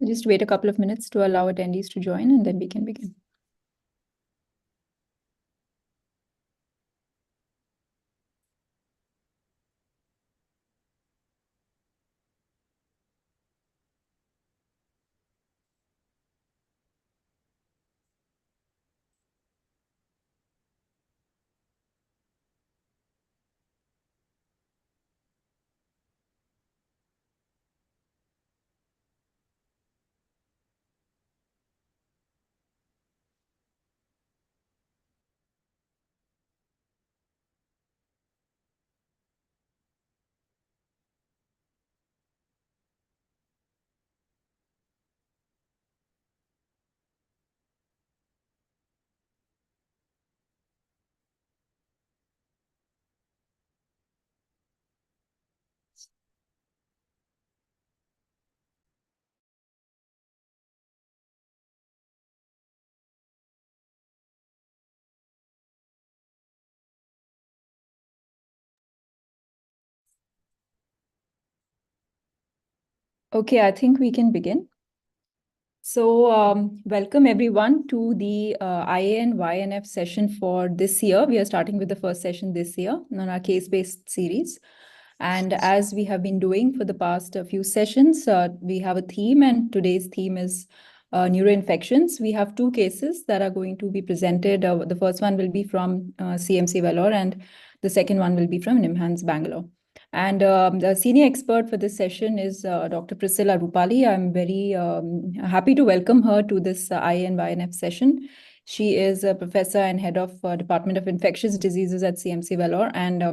We'll just wait a couple of minutes to allow attendees to join, and then we can begin. Okay, I think we can begin. So welcome everyone to the IA and YNF session for this year. We are starting with the first session this year on our case-based series. And as we have been doing for the past few sessions, we have a theme, and today's theme is neuroinfections. We have two cases that are going to be presented. The first one will be from CMC Vellore, and the second one will be from NIMHANS Bangalore. And the senior expert for this session is Dr. Priscilla Rupali. I'm very happy to welcome her to this IA and YNF session. She is a professor and head of Department of Infectious Diseases at CMC Vellore. And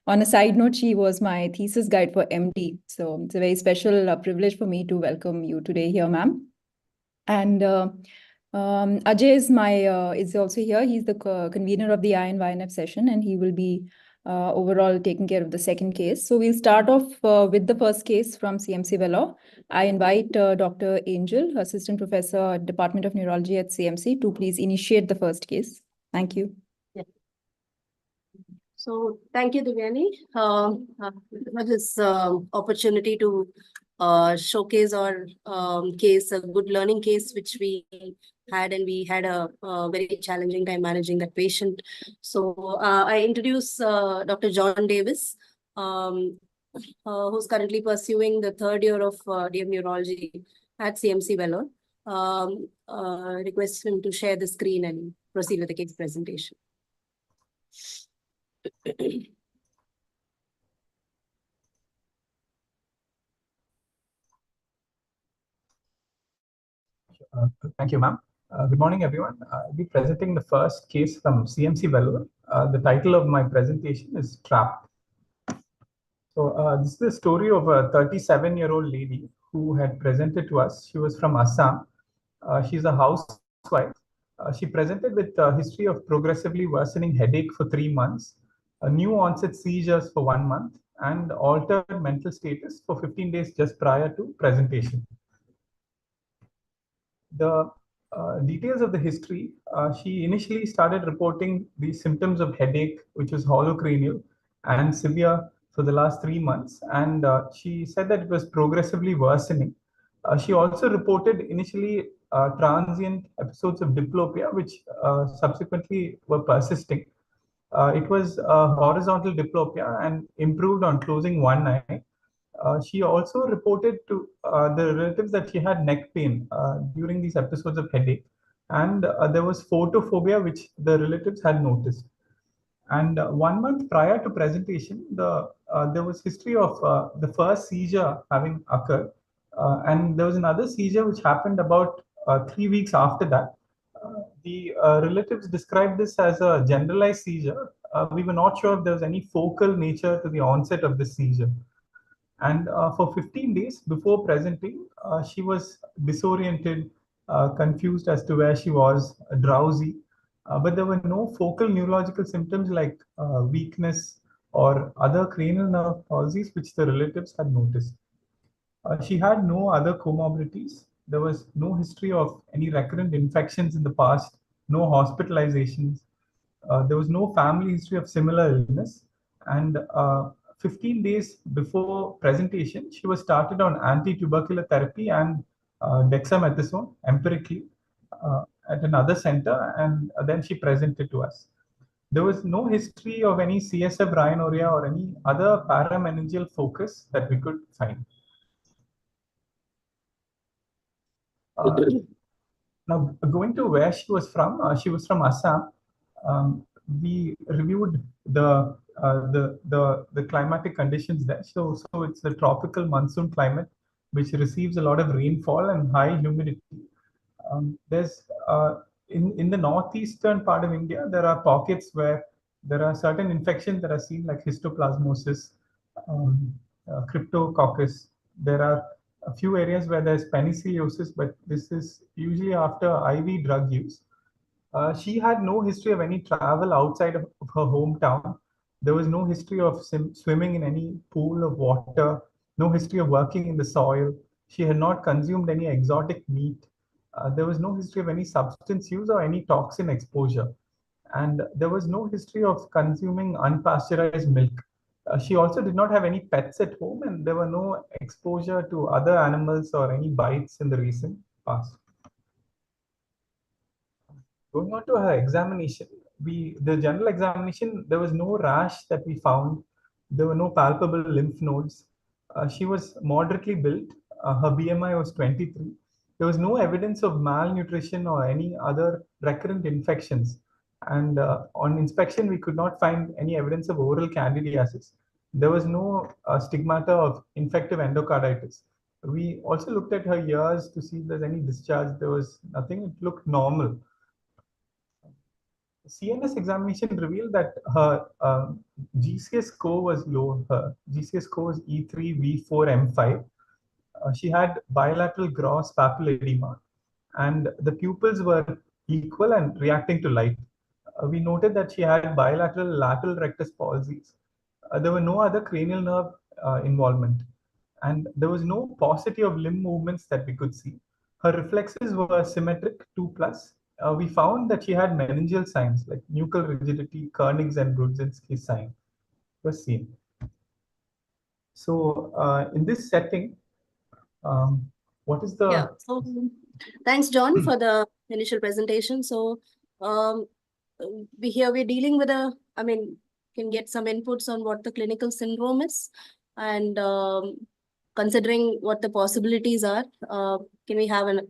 on a side note, she was my thesis guide for MD. So it's a very special privilege for me to welcome you today here, ma'am. And Ajay is also here. He's the convener of the IA and YNF session, and he will be overall taking care of the second case. So we'll start off with the first case from CMC Vellore. I invite Dr. Angel, Assistant Professor at Department of Neurology at CMC, to please initiate the first case. Thank you. Yeah. So thank you, Divyani, for this opportunity to showcase our case, a good learning case, which we had, and we had a very challenging time managing that patient. So I introduce Dr. John Davis, who's currently pursuing the third year of DM Neurology at CMC Vellore. Request him to share the screen and proceed with the case presentation. Thank you, ma'am. Good morning, everyone. I'll be presenting the first case from CMC Vellore. The title of my presentation is Trapped. So this is the story of a 37-year-old lady who had presented to us. She was from Assam. She's a housewife. She presented with a history of progressively worsening headache for 3 months, new onset seizures for 1 month, and altered mental status for 15 days just prior to presentation. The details of the history, she initially started reporting the symptoms of headache, which was holocranial and severe for the last 3 months. And she said that it was progressively worsening. She also reported initially transient episodes of diplopia, which subsequently were persisting. It was horizontal diplopia and improved on closing one eye. She also reported to the relatives that she had neck pain during these episodes of headache. And there was photophobia, which the relatives had noticed. And 1 month prior to presentation, there was history of the first seizure having occurred. And there was another seizure which happened about 3 weeks after that. The relatives described this as a generalized seizure. We were not sure if there was any focal nature to the onset of the seizure. And for 15 days before presenting, she was disoriented, confused as to where she was, drowsy. But there were no focal neurological symptoms like weakness or other cranial nerve palsies, which the relatives had noticed. She had no other comorbidities. There was no history of any recurrent infections in the past, no hospitalizations. There was no family history of similar illness. And 15 days before presentation, she was started on anti-tubercular therapy and dexamethasone empirically at another center, and then she presented to us. There was no history of any CSF rhinorrhea or any other parameningeal focus that we could find. Now, going to where she was from Assam. We reviewed the climatic conditions there. So it's a tropical monsoon climate which receives a lot of rainfall and high humidity. There's in the northeastern part of India, there are pockets where there are certain infections that are seen, like histoplasmosis, cryptococcus. There are a few areas where there's penicillosis, but this is usually after IV drug use. She had no history of any travel outside of her hometown. There was no history of swimming in any pool of water, no history of working in the soil. She had not consumed any exotic meat. There was no history of any substance use or any toxin exposure. And there was no history of consuming unpasteurized milk. She also did not have any pets at home, and there were no exposure to other animals or any bites in the recent past. Going on to her examination, the general examination, there was no rash that we found. There were no palpable lymph nodes. She was moderately built. Her BMI was 23. There was no evidence of malnutrition or any other recurrent infections. And on inspection, we could not find any evidence of oral candidiasis. There was no stigmata of infective endocarditis. We also looked at her ears to see if there's any discharge. There was nothing. It looked normal. CNS examination revealed that her GCS score was low. Her GCS score was E3V4M5. She had bilateral gross papilledema, and the pupils were equal and reacting to light. We noted that she had bilateral lateral rectus palsies. There were no other cranial nerve involvement, and there was no paucity of limb movements that we could see. Her reflexes were symmetric, 2+. We found that she had meningeal signs like nuchal rigidity, Kernig's and Brudzinski sign was seen. So in this setting, what is the... Yeah, so thanks, John, for the initial presentation. So we're dealing with can get some inputs on what the clinical syndrome is, and considering what the possibilities are, can we have a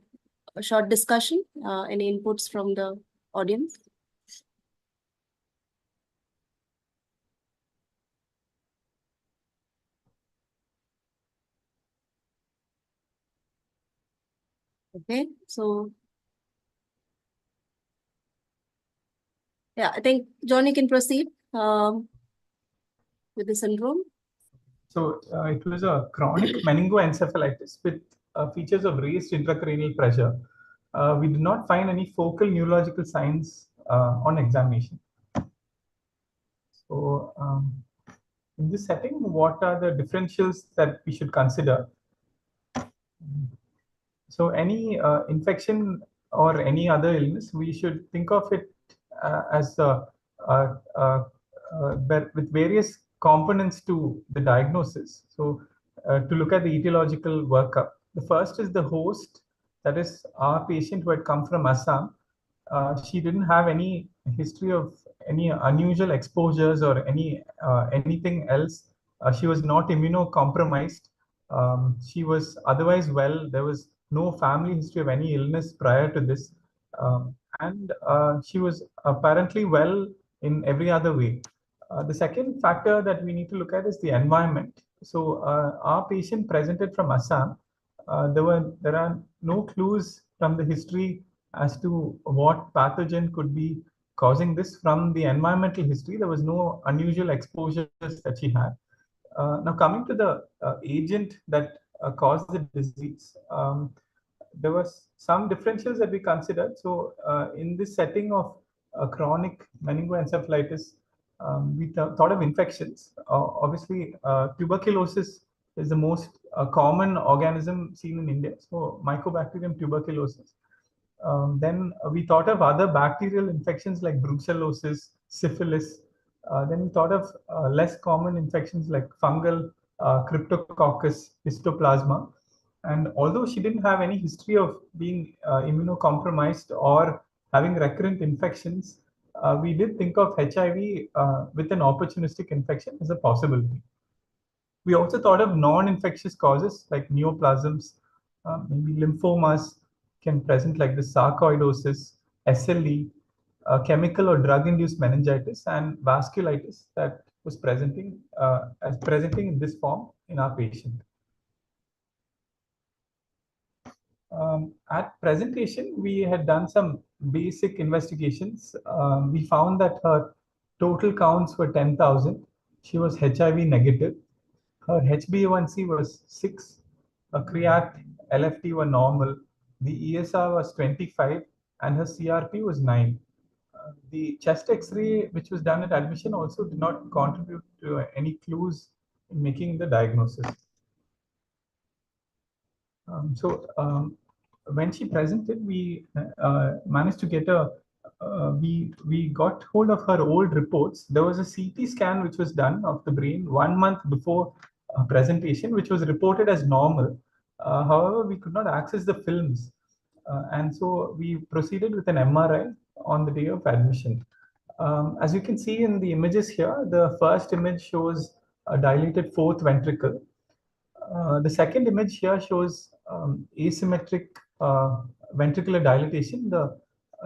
short discussion? Any inputs from the audience? Okay, so yeah, I think John, you can proceed with the syndrome. So it was a chronic meningoencephalitis with features of raised intracranial pressure. We did not find any focal neurological signs on examination. So in this setting, what are the differentials that we should consider? So any infection or any other illness, we should think of it as with various components to the diagnosis. So to look at the etiological workup, the first is the host, that is our patient who had come from Assam. She didn't have any history of any unusual exposures or anything else. She was not immunocompromised. She was otherwise well. There was no family history of any illness prior to this. And she was apparently well in every other way. The second factor that we need to look at is the environment. So our patient presented from Assam. There are no clues from the history as to what pathogen could be causing this. From the environmental history, there was no unusual exposures that she had. Now coming to the agent that caused the disease, there was some differentials that we considered. So in this setting of chronic meningoencephalitis, we thought of infections. Obviously, tuberculosis is the most common organism seen in India. So Mycobacterium tuberculosis. Then we thought of other bacterial infections like brucellosis, syphilis. Then we thought of less common infections like fungal, cryptococcus, histoplasma. And although she didn't have any history of being immunocompromised or having recurrent infections, we did think of HIV with an opportunistic infection as a possibility. We also thought of non-infectious causes like neoplasms, maybe lymphomas can present like the sarcoidosis, SLE, chemical or drug-induced meningitis, and vasculitis that was presenting in this form in our patient. At presentation, we had done some basic investigations. We found that her total counts were 10,000. She was HIV negative. Her HbA1c was 6. Her creat, LFT were normal. The ESR was 25 and her CRP was 9. The chest X-ray, which was done at admission, also did not contribute to any clues in making the diagnosis. When she presented, we managed to get we got hold of her old reports. There was a CT scan which was done of the brain 1 month before presentation, which was reported as normal. However, we could not access the films. And so we proceeded with an MRI on the day of admission. As you can see in the images here, the first image shows a dilated fourth ventricle. The second image here shows asymmetric ventricular dilatation, the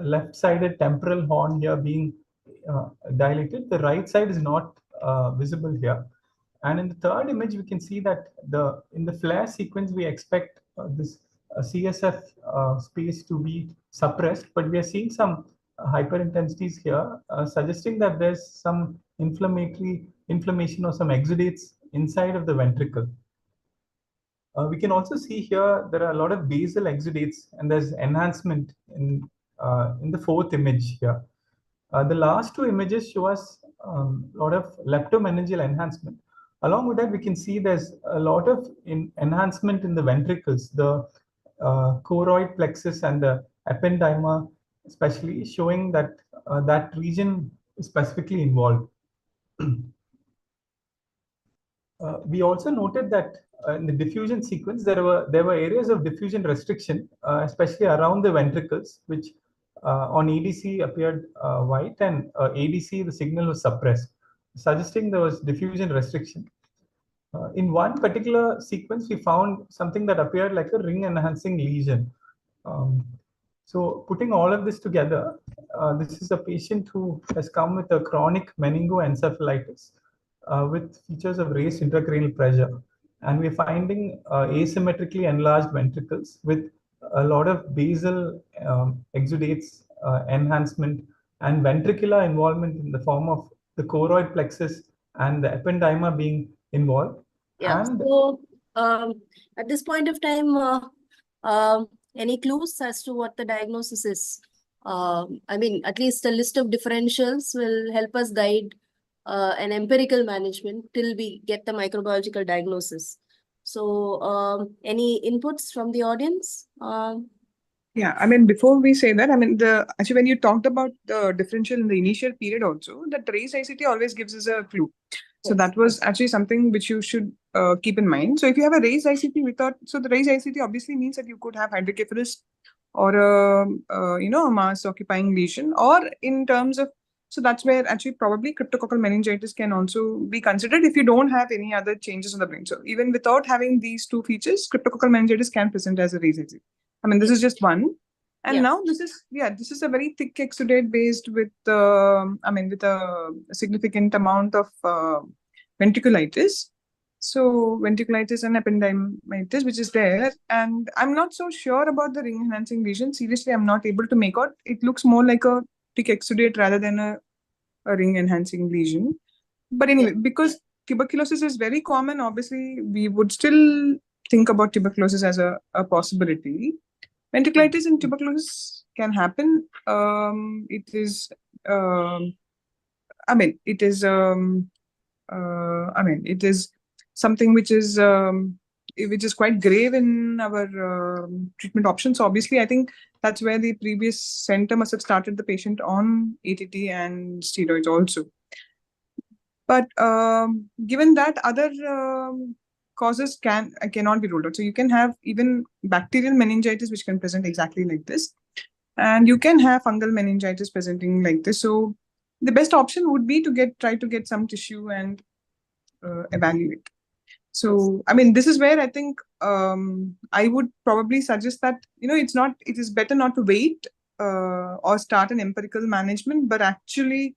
left-sided temporal horn here being dilated. The right side is not visible here. And in the third image, we can see that in the flare sequence, we expect this CSF space to be suppressed, but we are seeing some hyperintensities here, suggesting that there's some inflammation or some exudates inside of the ventricle. We can also see here there are a lot of basal exudates, and there's enhancement in the fourth image here. The last two images show us a lot of leptomeningeal enhancement. Along with that, we can see there's a lot of enhancement in the ventricles, the choroid plexus and the ependyma, especially showing that that region is specifically involved. We also noted that in the diffusion sequence, there were areas of diffusion restriction, especially around the ventricles, which on ADC appeared white, and ADC, the signal was suppressed, suggesting there was diffusion restriction. In one particular sequence, we found something that appeared like a ring-enhancing lesion. So putting all of this together, this is a patient who has come with a chronic meningoencephalitis with features of raised intracranial pressure. And we're finding asymmetrically enlarged ventricles with a lot of basal exudates, enhancement, and ventricular involvement in the form of the choroid plexus and the ependyma being involved. Yeah. And so at this point of time, any clues as to what the diagnosis is? I mean, at least a list of differentials will help us guide an empirical management till we get the microbiological diagnosis. So any inputs from the audience? Yeah, I mean, before we say that, I mean, actually, when you talked about the differential in the initial period also, that raised ICT always gives us a clue. So that was actually something which you should keep in mind. So if you have a raised ICT without, so the raised ICT obviously means that you could have hydrocephalus or a mass occupying lesion, or in terms of, so that's where actually probably cryptococcal meningitis can also be considered if you don't have any other changes in the brain. So even without having these two features, cryptococcal meningitis can present as a raised ICT. I mean, this is just one. And now this is a very thick exudate based with, with a significant amount of ventriculitis. So ventriculitis and ependymitis, which is there. And I'm not so sure about the ring enhancing lesion. Seriously, I'm not able to make out. It looks more like a thick exudate rather than a ring enhancing lesion. But anyway, because tuberculosis is very common, obviously, we would still think about tuberculosis as a possibility. Ventriculitis and tuberculosis can happen. It is something which is quite grave in our treatment options. So obviously, I think that's where the previous center must have started the patient on ATT and steroids also. But given that, other causes cannot be ruled out. So you can have even bacterial meningitis, which can present exactly like this. And you can have fungal meningitis presenting like this. So the best option would be to try to get some tissue and evaluate. So, I mean, this is where I think I would probably suggest that, it is better not to wait or start an empirical management, but actually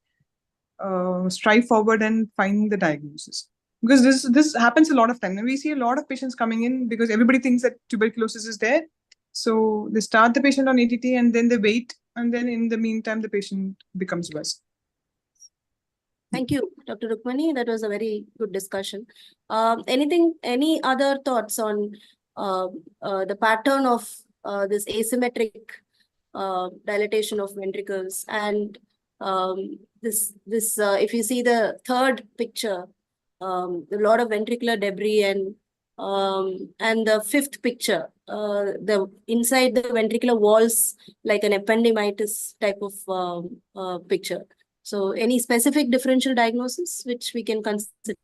strive forward and find the diagnosis. Because this happens a lot of time. And we see a lot of patients coming in because everybody thinks that tuberculosis is there. So they start the patient on ATT and then they wait. And then in the meantime, the patient becomes worse. Thank you, Dr. Rukmani. That was a very good discussion. Any other thoughts on the pattern of this asymmetric dilatation of ventricles and this if you see the third picture, a lot of ventricular debris and the fifth picture, the inside the ventricular walls like an ependymitis type of picture. So any specific differential diagnosis which we can consider?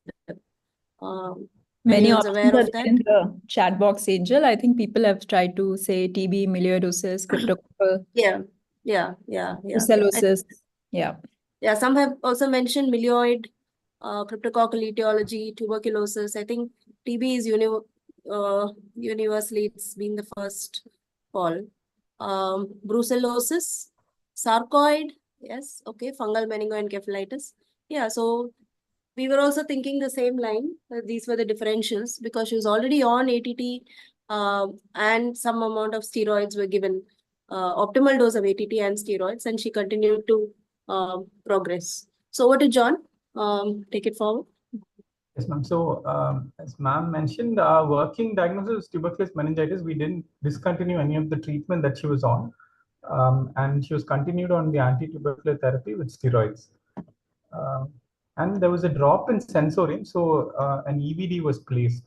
Many Anyone's options aware are of there that? in the chat box, Angel. I think people have tried to say TB, melioidosis, cryptococcal, Yeah. brucellosis. Yeah. Yeah, some have also mentioned milioid, cryptococcal etiology, tuberculosis. I think TB is universally, it's been the first call. Brucellosis, sarcoid, yes, okay, fungal meningoencephalitis. Yeah, so we were also thinking the same line. These were the differentials because she was already on ATT and some amount of steroids were given, optimal dose of ATT and steroids, and she continued to progress. So over to John, take it forward. Yes, ma'am. So, as ma'am mentioned, our working diagnosis was tuberculous meningitis. We didn't discontinue any of the treatment that she was on, and she was continued on the anti-tubercular therapy with steroids. And there was a drop in sensorium, so an EVD was placed.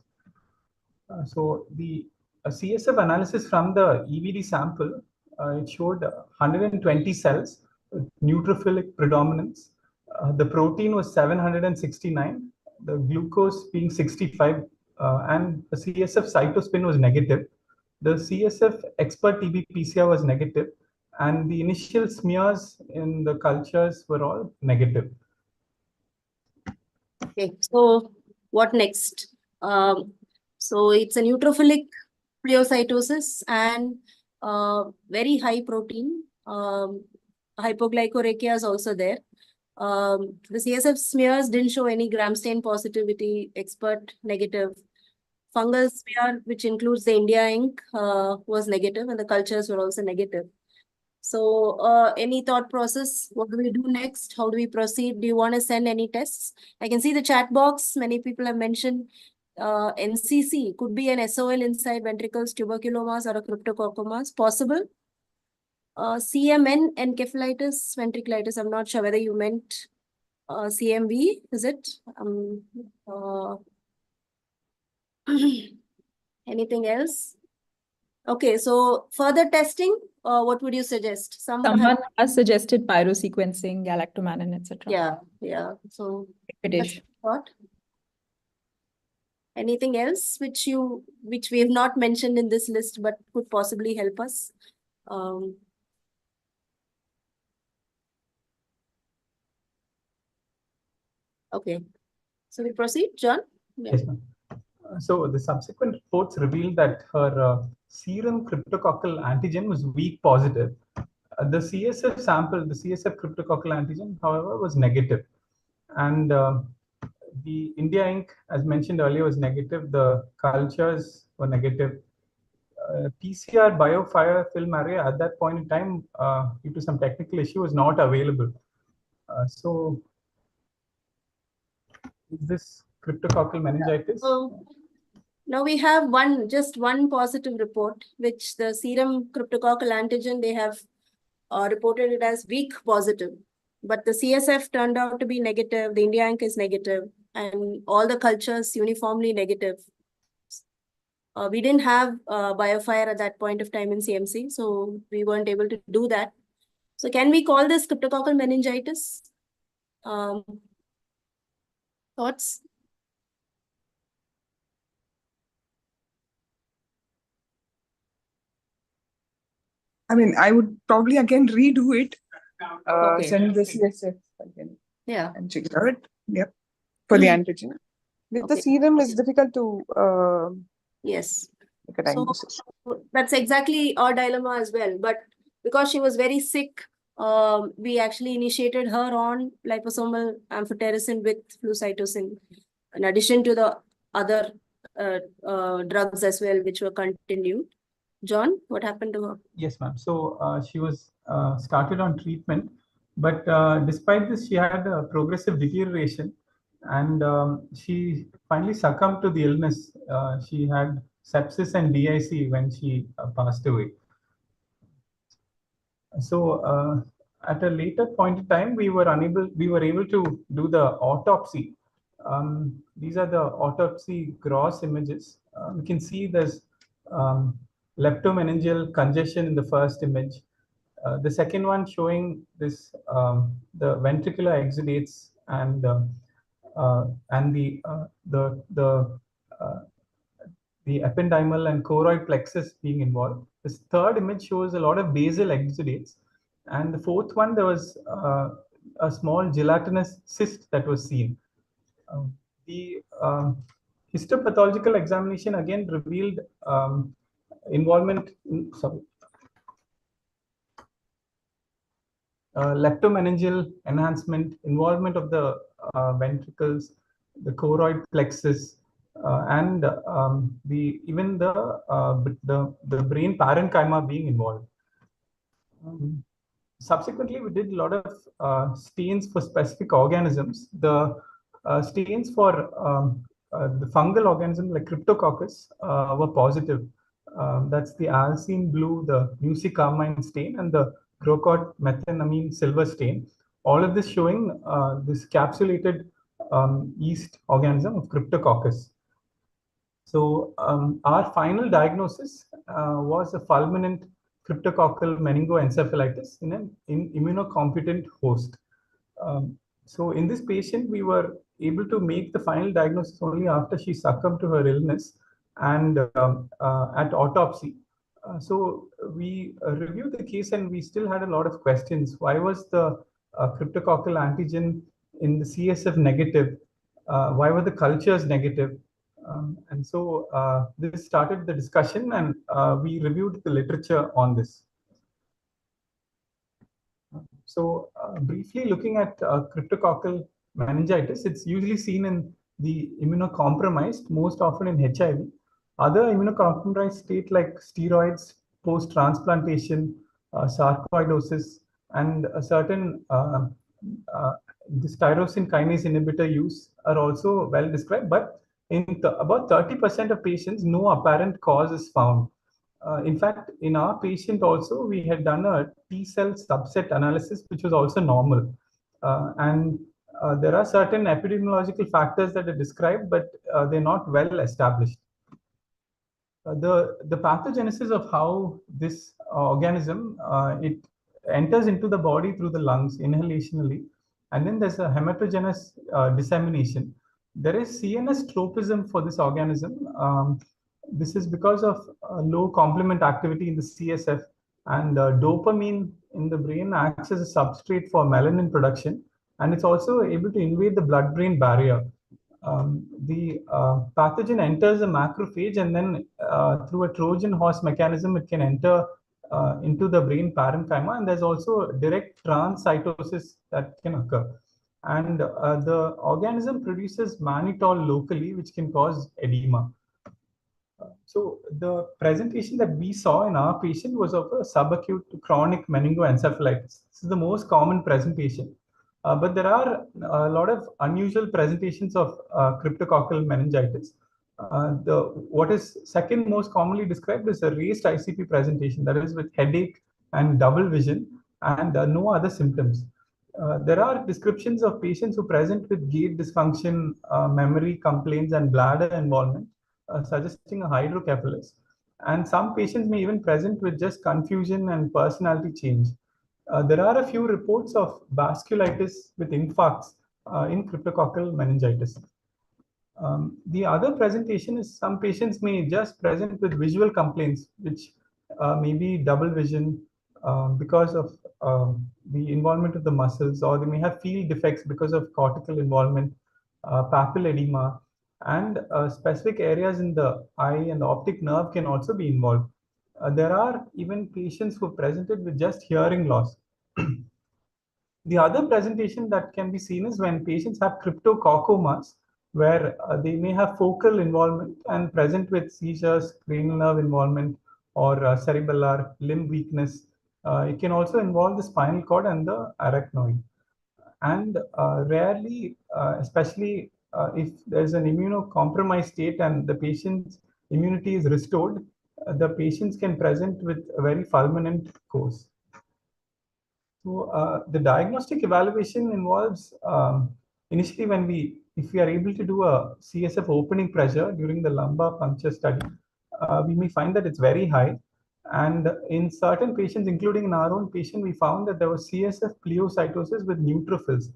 So the CSF analysis from the EVD sample, it showed 120 cells with neutrophilic predominance. The protein was 769, the glucose being 65, and the CSF cytospin was negative. The CSF expert TB PCR was negative, and the initial smears in the cultures were all negative. Okay, so what next? So it's a neutrophilic pleocytosis and very high protein. Hypoglycorrhea is also there. The CSF smears didn't show any gram stain positivity, expert negative. Fungal smear, which includes the India ink, was negative, and the cultures were also negative. So any thought process? What do we do next? How do we proceed? Do you want to send any tests? I can see the chat box. Many people have mentioned NCC could be an SOL inside ventricles, tuberculomas, or a cryptococcomas. Possible. CMN encephalitis, ventriculitis. I'm not sure whether you meant CMV. Is it? Anything else? Okay, so further testing, what would you suggest? Someone has suggested pyrosequencing, galactomannan, etc. Yeah. So Liquidation. thought. Anything else which we have not mentioned in this list but could possibly help us? Okay. So we proceed, John? Yes, ma'am. So the subsequent reports revealed that her serum cryptococcal antigen was weak positive. The CSF sample, the CSF cryptococcal antigen, however, was negative. And the India ink, as mentioned earlier, was negative. The cultures were negative. PCR biofire film array at that point in time, due to some technical issue, was not available. So is this cryptococcal meningitis? Now we have just one positive report, which the serum cryptococcal antigen, they have reported it as weak positive. But the CSF turned out to be negative, the India ink is negative, and all the cultures uniformly negative. We didn't have biofire at that point of time in CMC, so we weren't able to do that. So can we call this cryptococcal meningitis? Thoughts? I mean, I would probably again redo it. Okay. Send the CSF again Yeah. and check it out. Yep. For the antigen. With the Okay. serum, it's difficult to Yes. make a So diagnosis. that's exactly our dilemma as well. But because she was very sick, we actually initiated her on liposomal amphotericin with flucytosine, in addition to the other drugs as well, which were continued. John, what happened to her? Yes, ma'am. So she was started on treatment, but despite this, she had a progressive deterioration, and she finally succumbed to the illness. She had sepsis and DIC when she passed away. So at a later point in time, we were able to do the autopsy. These are the autopsy gross images. We can see there's leptomeningeal congestion in the first image. The second one showing this the ventricular exudates and uh, the ependymal and choroid plexus being involved. This third image shows a lot of basal exudates. And the fourth one, there was a small gelatinous cyst that was seen. The histopathological examination again revealed involvement, leptomeningeal enhancement, involvement of the ventricles, the choroid plexus, and even the brain parenchyma being involved. Subsequently, we did a lot of stains for specific organisms. The stains for the fungal organisms like Cryptococcus were positive. That's the alcine blue, the muci carmine stain, and the Grocott methenamine silver stain. All of this showing this capsulated yeast organism of Cryptococcus. So our final diagnosis was a fulminant cryptococcal meningoencephalitis in an immunocompetent host. So in this patient, we were able to make the final diagnosis only after she succumbed to her illness and at autopsy. So we reviewed the case and we still had a lot of questions. Why was the cryptococcal antigen in the CSF negative? Why were the cultures negative? And so this started the discussion and we reviewed the literature on this. So briefly looking at cryptococcal meningitis, it's usually seen in the immunocompromised, most often in HIV. Other immunocompromised state like steroids, post-transplantation, sarcoidosis, and a certain this tyrosine kinase inhibitor use are also well described, but in about 30% of patients, no apparent cause is found. In fact, in our patient also, we had done a T cell subset analysis, which was also normal. And there are certain epidemiological factors that are described, but they're not well established. The pathogenesis of how this organism, it enters into the body through the lungs inhalationally, and then there's a hematogenous dissemination. There is CNS tropism for this organism. This is because of low complement activity in the CSF, and dopamine in the brain acts as a substrate for melanin production, and it's also able to invade the blood-brain barrier. The pathogen enters a macrophage, and then through a Trojan horse mechanism, it can enter into the brain parenchyma, and there's also direct transcytosis that can occur. And the organism produces mannitol locally, which can cause edema. So the presentation that we saw in our patient was of a subacute chronic meningoencephalitis. This is the most common presentation. But there are a lot of unusual presentations of cryptococcal meningitis. What is second most commonly described is a raised ICP presentation, that is with headache and double vision and no other symptoms. There are descriptions of patients who present with gait dysfunction, memory complaints, and bladder involvement, suggesting a hydrocephalus. And some patients may even present with just confusion and personality change. There are a few reports of vasculitis with infarcts in cryptococcal meningitis. The other presentation is some patients may just present with visual complaints, which may be double vision, because of the involvement of the muscles, or they may have field defects because of cortical involvement, papilla edema, and specific areas in the eye and the optic nerve can also be involved. There are even patients who are presented with just hearing loss. The other presentation that can be seen is when patients have cryptococcomas, where they may have focal involvement and present with seizures, cranial nerve involvement, or cerebellar limb weakness. It can also involve the spinal cord and the arachnoid. And rarely, especially if there's an immunocompromised state and the patient's immunity is restored, the patients can present with a very fulminant course. So the diagnostic evaluation involves initially if we are able to do a CSF opening pressure during the lumbar puncture study, we may find that it's very high. And in certain patients, including in our own patient, we found that there was CSF pleocytosis with neutrophils.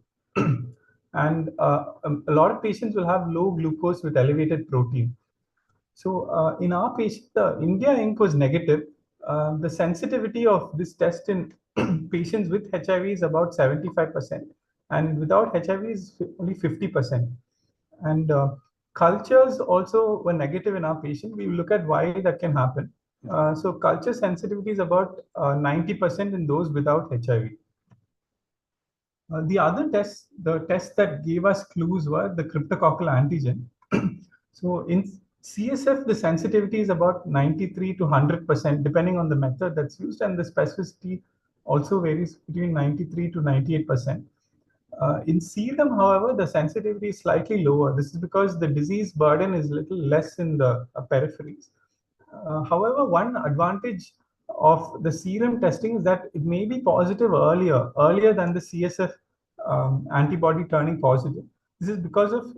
And a lot of patients will have low glucose with elevated protein. So in our patient, the India ink was negative. The sensitivity of this test in patients with HIV is about 75%, and without HIV is only 50%. And cultures also were negative in our patient. We will look at why that can happen. So culture sensitivity is about 90% in those without HIV. The other tests, the tests that gave us clues were the cryptococcal antigen. So in CSF, the sensitivity is about 93 to 100%, depending on the method that's used, and the specificity also varies between 93 to 98%. In serum, however, the sensitivity is slightly lower. This is because the disease burden is a little less in the peripheries. However, one advantage of the serum testing is that it may be positive earlier than the CSF antibody turning positive. This is because of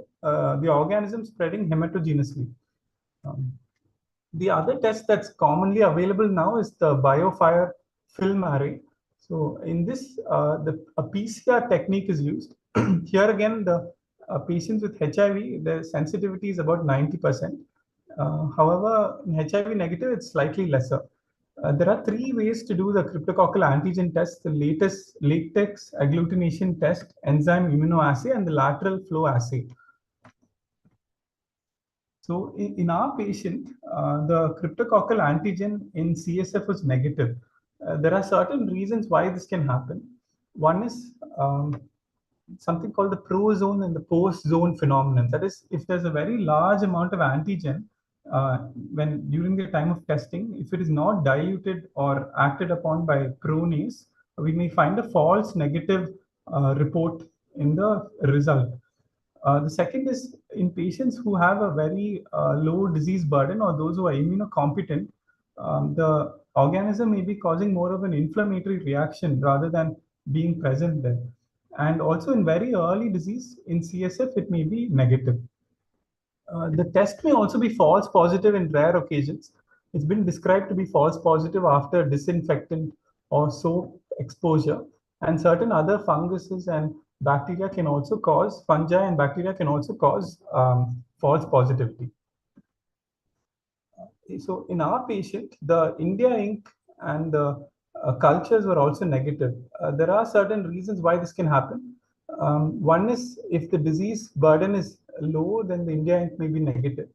the organism spreading hematogenously. The other test that's commonly available now is the BioFire film array. So in this, a PCR technique is used. Here again, the patients with HIV, the sensitivity is about 90%. However, in HIV negative, it's slightly lesser. There are three ways to do the cryptococcal antigen test: the latest latex agglutination test, enzyme immunoassay, and the lateral flow assay. So in our patient, the cryptococcal antigen in CSF was negative. There are certain reasons why this can happen. One is something called the pro-zone and the post-zone phenomenon. That is, if there's a very large amount of antigen when during the time of testing, if it is not diluted or acted upon by pronase, we may find a false negative report in the result. The second is in patients who have a very low disease burden or those who are immunocompetent, the organism may be causing more of an inflammatory reaction rather than being present there. And also in very early disease in CSF, it may be negative. The test may also be false positive in rare occasions. It's been described to be false positive after disinfectant or soap exposure, and certain other funguses and bacteria can also cause, fungi and bacteria can also cause false positivity. So in our patient, the India ink and the cultures were also negative. There are certain reasons why this can happen. One is if the disease burden is low, then the India ink may be negative.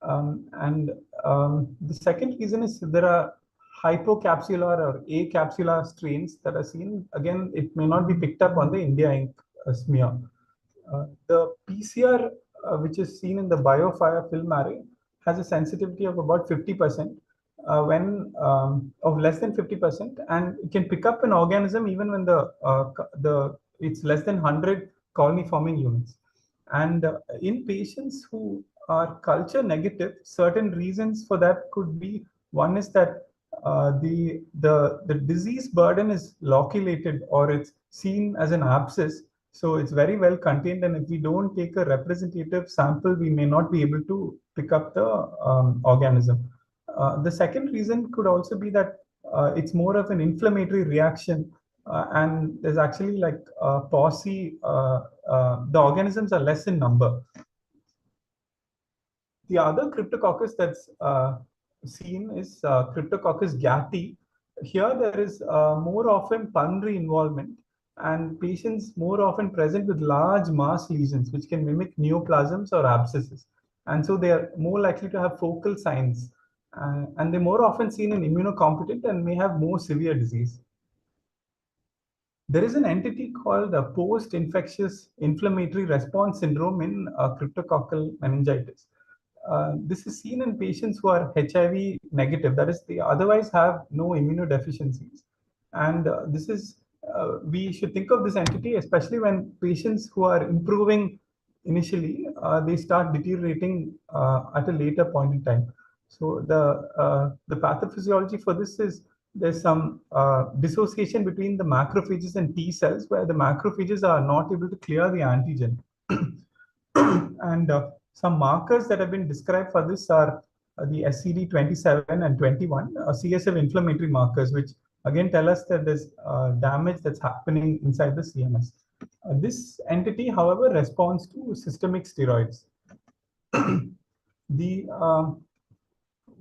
The second reason is there are hypocapsular or acapsular strains that are seen. Again, it may not be picked up on the India ink smear. The PCR, which is seen in the BioFire film array, has a sensitivity of about 50%, of less than 50%, and it can pick up an organism even when it's less than 100 colony forming units. And in patients who are culture negative, certain reasons for that could be, one is that the disease burden is loculated or it's seen as an abscess. So it's very well contained, and if we don't take a representative sample, we may not be able to pick up the organism. The second reason could also be that it's more of an inflammatory reaction, and there's actually like pauci, the organisms are less in number. The other cryptococcus that's seen is Cryptococcus gattii. here there is more often pulmonary involvement, and patients more often present with large mass lesions, which can mimic neoplasms or abscesses. And so they are more likely to have focal signs, and they're more often seen in immunocompetent and may have more severe disease. There is an entity called post-infectious inflammatory response syndrome in cryptococcal meningitis. This is seen in patients who are HIV negative, that is, they otherwise have no immunodeficiencies. And we should think of this entity, especially when patients who are improving initially, they start deteriorating at a later point in time. So the pathophysiology for this is there's some dissociation between the macrophages and T cells, where the macrophages are not able to clear the antigen. And some markers that have been described for this are the SCD27 and 21, CSF inflammatory markers, which again tell us that there's damage that's happening inside the CNS. This entity, however, responds to systemic steroids.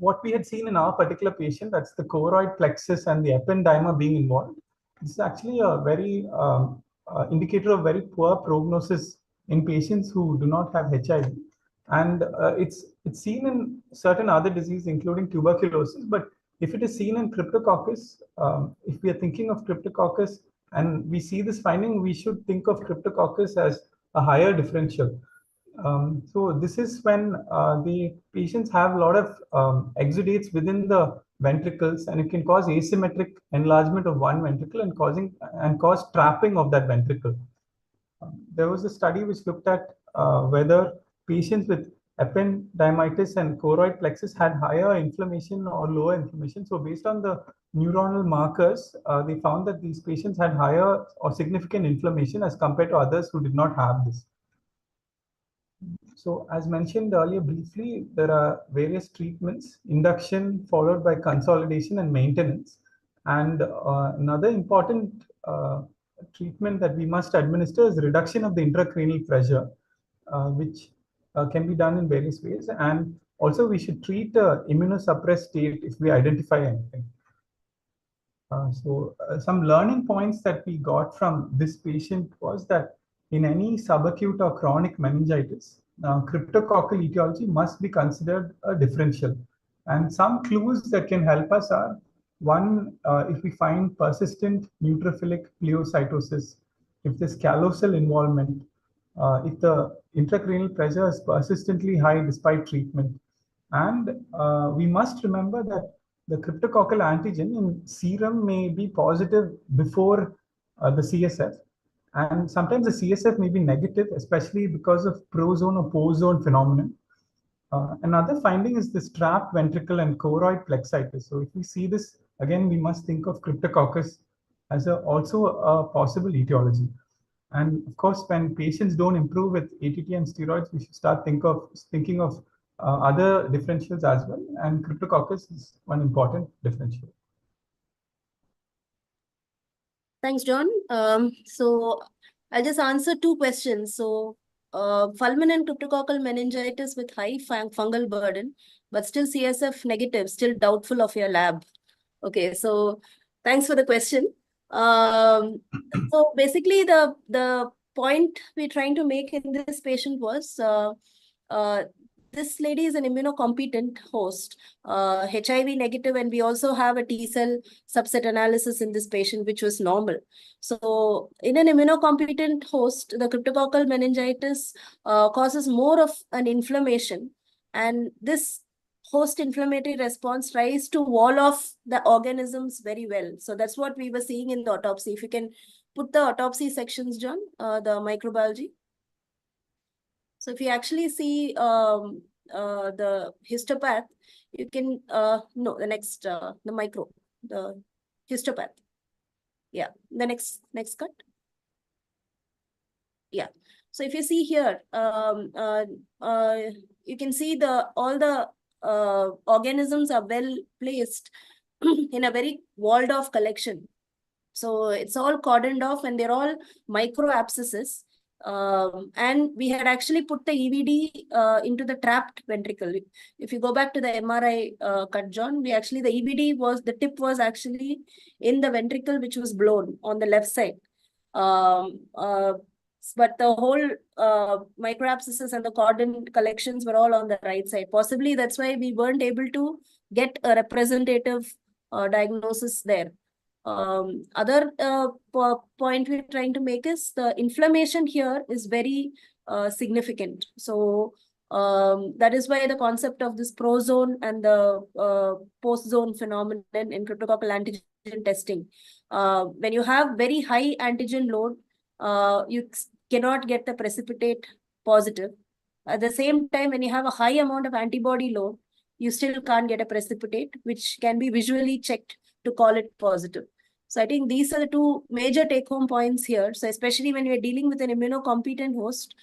What we had seen in our particular patient, that's the choroid plexus and the ependyma being involved. This is actually a very indicator of very poor prognosis in patients who do not have HIV. And it's seen in certain other diseases, including tuberculosis. But if it is seen in Cryptococcus, if we are thinking of Cryptococcus and we see this finding, we should think of Cryptococcus as a higher differential. So this is when the patients have a lot of exudates within the ventricles, and it can cause asymmetric enlargement of one ventricle and cause trapping of that ventricle. There was a study which looked at whether patients with ependymitis and choroid plexus had higher inflammation or lower inflammation. So based on the neuronal markers, they found that these patients had higher or significant inflammation as compared to others who did not have this. So as mentioned earlier briefly, there are various treatments, induction followed by consolidation and maintenance. And another important treatment that we must administer is reduction of the intracranial pressure, which can be done in various ways. And also we should treat immunosuppressed state if we identify anything. Some learning points that we got from this patient was that in any subacute or chronic meningitis, cryptococcal etiology must be considered a differential. And some clues that can help us are, one, if we find persistent neutrophilic pleocytosis, if there's callosal involvement, if the intracranial pressure is persistently high despite treatment. And we must remember that the cryptococcal antigen in serum may be positive before the CSF. And sometimes the CSF may be negative, especially because of prozone or post-zone phenomenon. Another finding is this trapped ventricle and choroid plexitis. So if we see this, again, we must think of cryptococcus as also a possible etiology. And of course, when patients don't improve with ATT and steroids, we should start thinking of other differentials as well. And cryptococcus is one important differential. Thanks, John. So I'll just answer two questions. So fulminant cryptococcal meningitis with high fungal burden, but still CSF negative, still doubtful of your lab. Okay, so thanks for the question. So basically the point we're trying to make in this patient was this lady is an immunocompetent host, HIV negative, and we also have a T cell subset analysis in this patient, which was normal. So in an immunocompetent host, the cryptococcal meningitis causes more of an inflammation, and this host inflammatory response tries to wall off the organisms very well. So that's what we were seeing in the autopsy. If you can put the autopsy sections, John, the microbiology. So if you actually see the histopath, you can, no, the next, the histopath. Yeah, the next cut. Yeah. So if you see here, you can see all the organisms are well placed in a very walled off collection. So it's all cordoned off and they're all micro abscesses. And we had actually put the EVD into the trapped ventricle. If you go back to the MRI cut, John, the EVD the tip was actually in the ventricle, which was blown on the left side. But the whole microabscesses and the cordon collections were all on the right side. Possibly that's why we weren't able to get a representative diagnosis there. Other point we're trying to make is the inflammation here is very significant. So that is why the concept of this prozone and the post-zone phenomenon in cryptococcal antigen testing. When you have very high antigen load, you cannot get the precipitate positive. At the same time, when you have a high amount of antibody load, you still can't get a precipitate, which can be visually checked to call it positive. So I think these are the two major take-home points here. So especially when we're dealing with an immunocompetent host,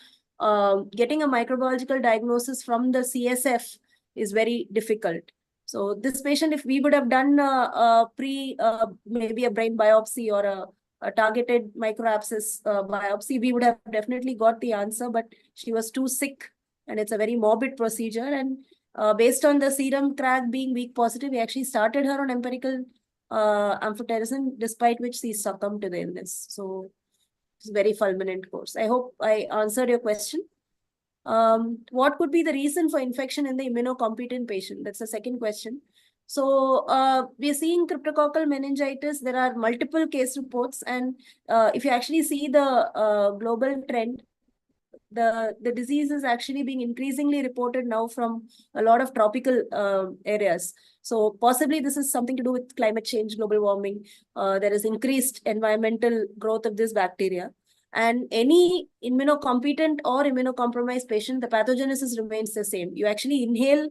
getting a microbiological diagnosis from the CSF is very difficult. So this patient, if we would have done maybe a brain biopsy or a targeted microabscess biopsy, we would have definitely got the answer, but she was too sick and it's a very morbid procedure. And based on the serum CRAG being weak positive, we actually started her on empirical amphotericin, despite which she succumbed to the illness. So it's a very fulminant course. I hope I answered your question. What could be the reason for infection in the immunocompetent patient? That's the second question. So we are seeing cryptococcal meningitis. There are multiple case reports. And if you actually see the global trend, the disease is actually being increasingly reported now from a lot of tropical areas. So possibly this is something to do with climate change, global warming. There is increased environmental growth of this bacteria. And any immunocompetent or immunocompromised patient, the pathogenesis remains the same. You actually inhale,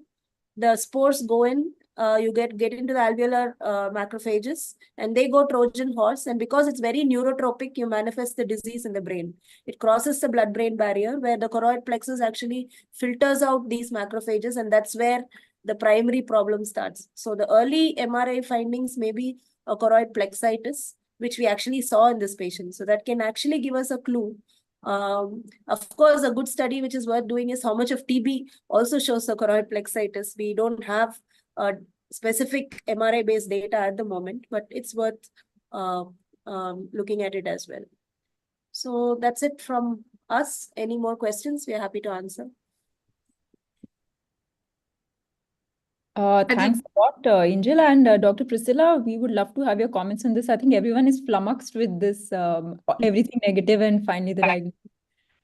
the spores go in, you get into the alveolar macrophages, and they go Trojan horse. And because it's very neurotropic, you manifest the disease in the brain. It crosses the blood-brain barrier, where the choroid plexus actually filters out these macrophages, and that's where the primary problem starts. So the early MRI findings may be a choroid plexitis, which we actually saw in this patient. So that can actually give us a clue. Of course, a good study which is worth doing is how much of TB also shows a choroid plexitis. We don't have specific MRI-based data at the moment, but it's worth looking at it as well. So that's it from us. Any more questions? We are happy to answer. Thanks a lot, Angel and Dr. Priscilla. We would love to have your comments on this. I think everyone is flummoxed with this, everything negative and finally the diagnosis,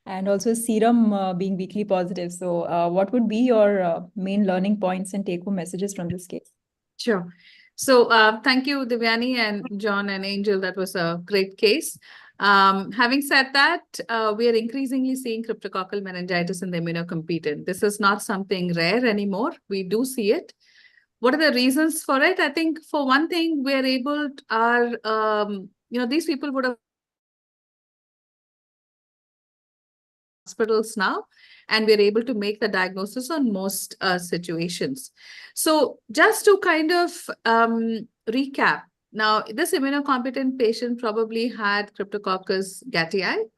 and also serum being weakly positive. So what would be your main learning points and take-home messages from this case? Sure. So thank you, Divyani and John and Angel. That was a great case. Having said that, we are increasingly seeing cryptococcal meningitis in the immunocompetent. This is not something rare anymore. We do see it. What are the reasons for it? I think for one thing, we're able to, these people would have hospitals now, and we're able to make the diagnosis on most situations. So just to kind of recap, now this immunocompetent patient probably had Cryptococcus gattii.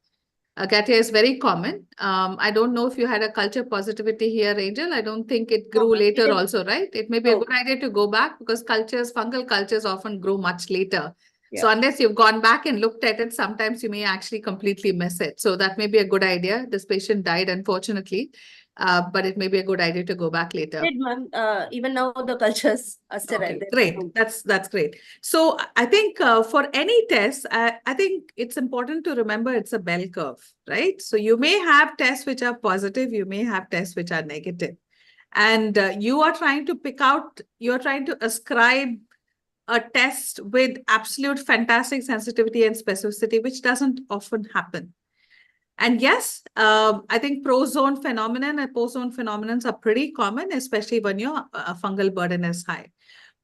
Gattii is very common. I don't know if you had a culture positivity here, Angel. I don't think it grew later also, right? It may be a good idea to go back because fungal cultures often grow much later. Yeah. So unless you've gone back and looked at it, sometimes you may actually completely miss it. So that may be a good idea. This patient died, unfortunately, but it may be a good idea to go back later. Even now the cultures are sterile. Okay, great. That's great. So I think for any test, I think it's important to remember it's a bell curve, right? So you may have tests which are positive, you may have tests which are negative. And you are trying to ascribe a test with absolute fantastic sensitivity and specificity, which doesn't often happen. And yes, I think prozone phenomenon and post-zone phenomenons are pretty common, especially when your fungal burden is high.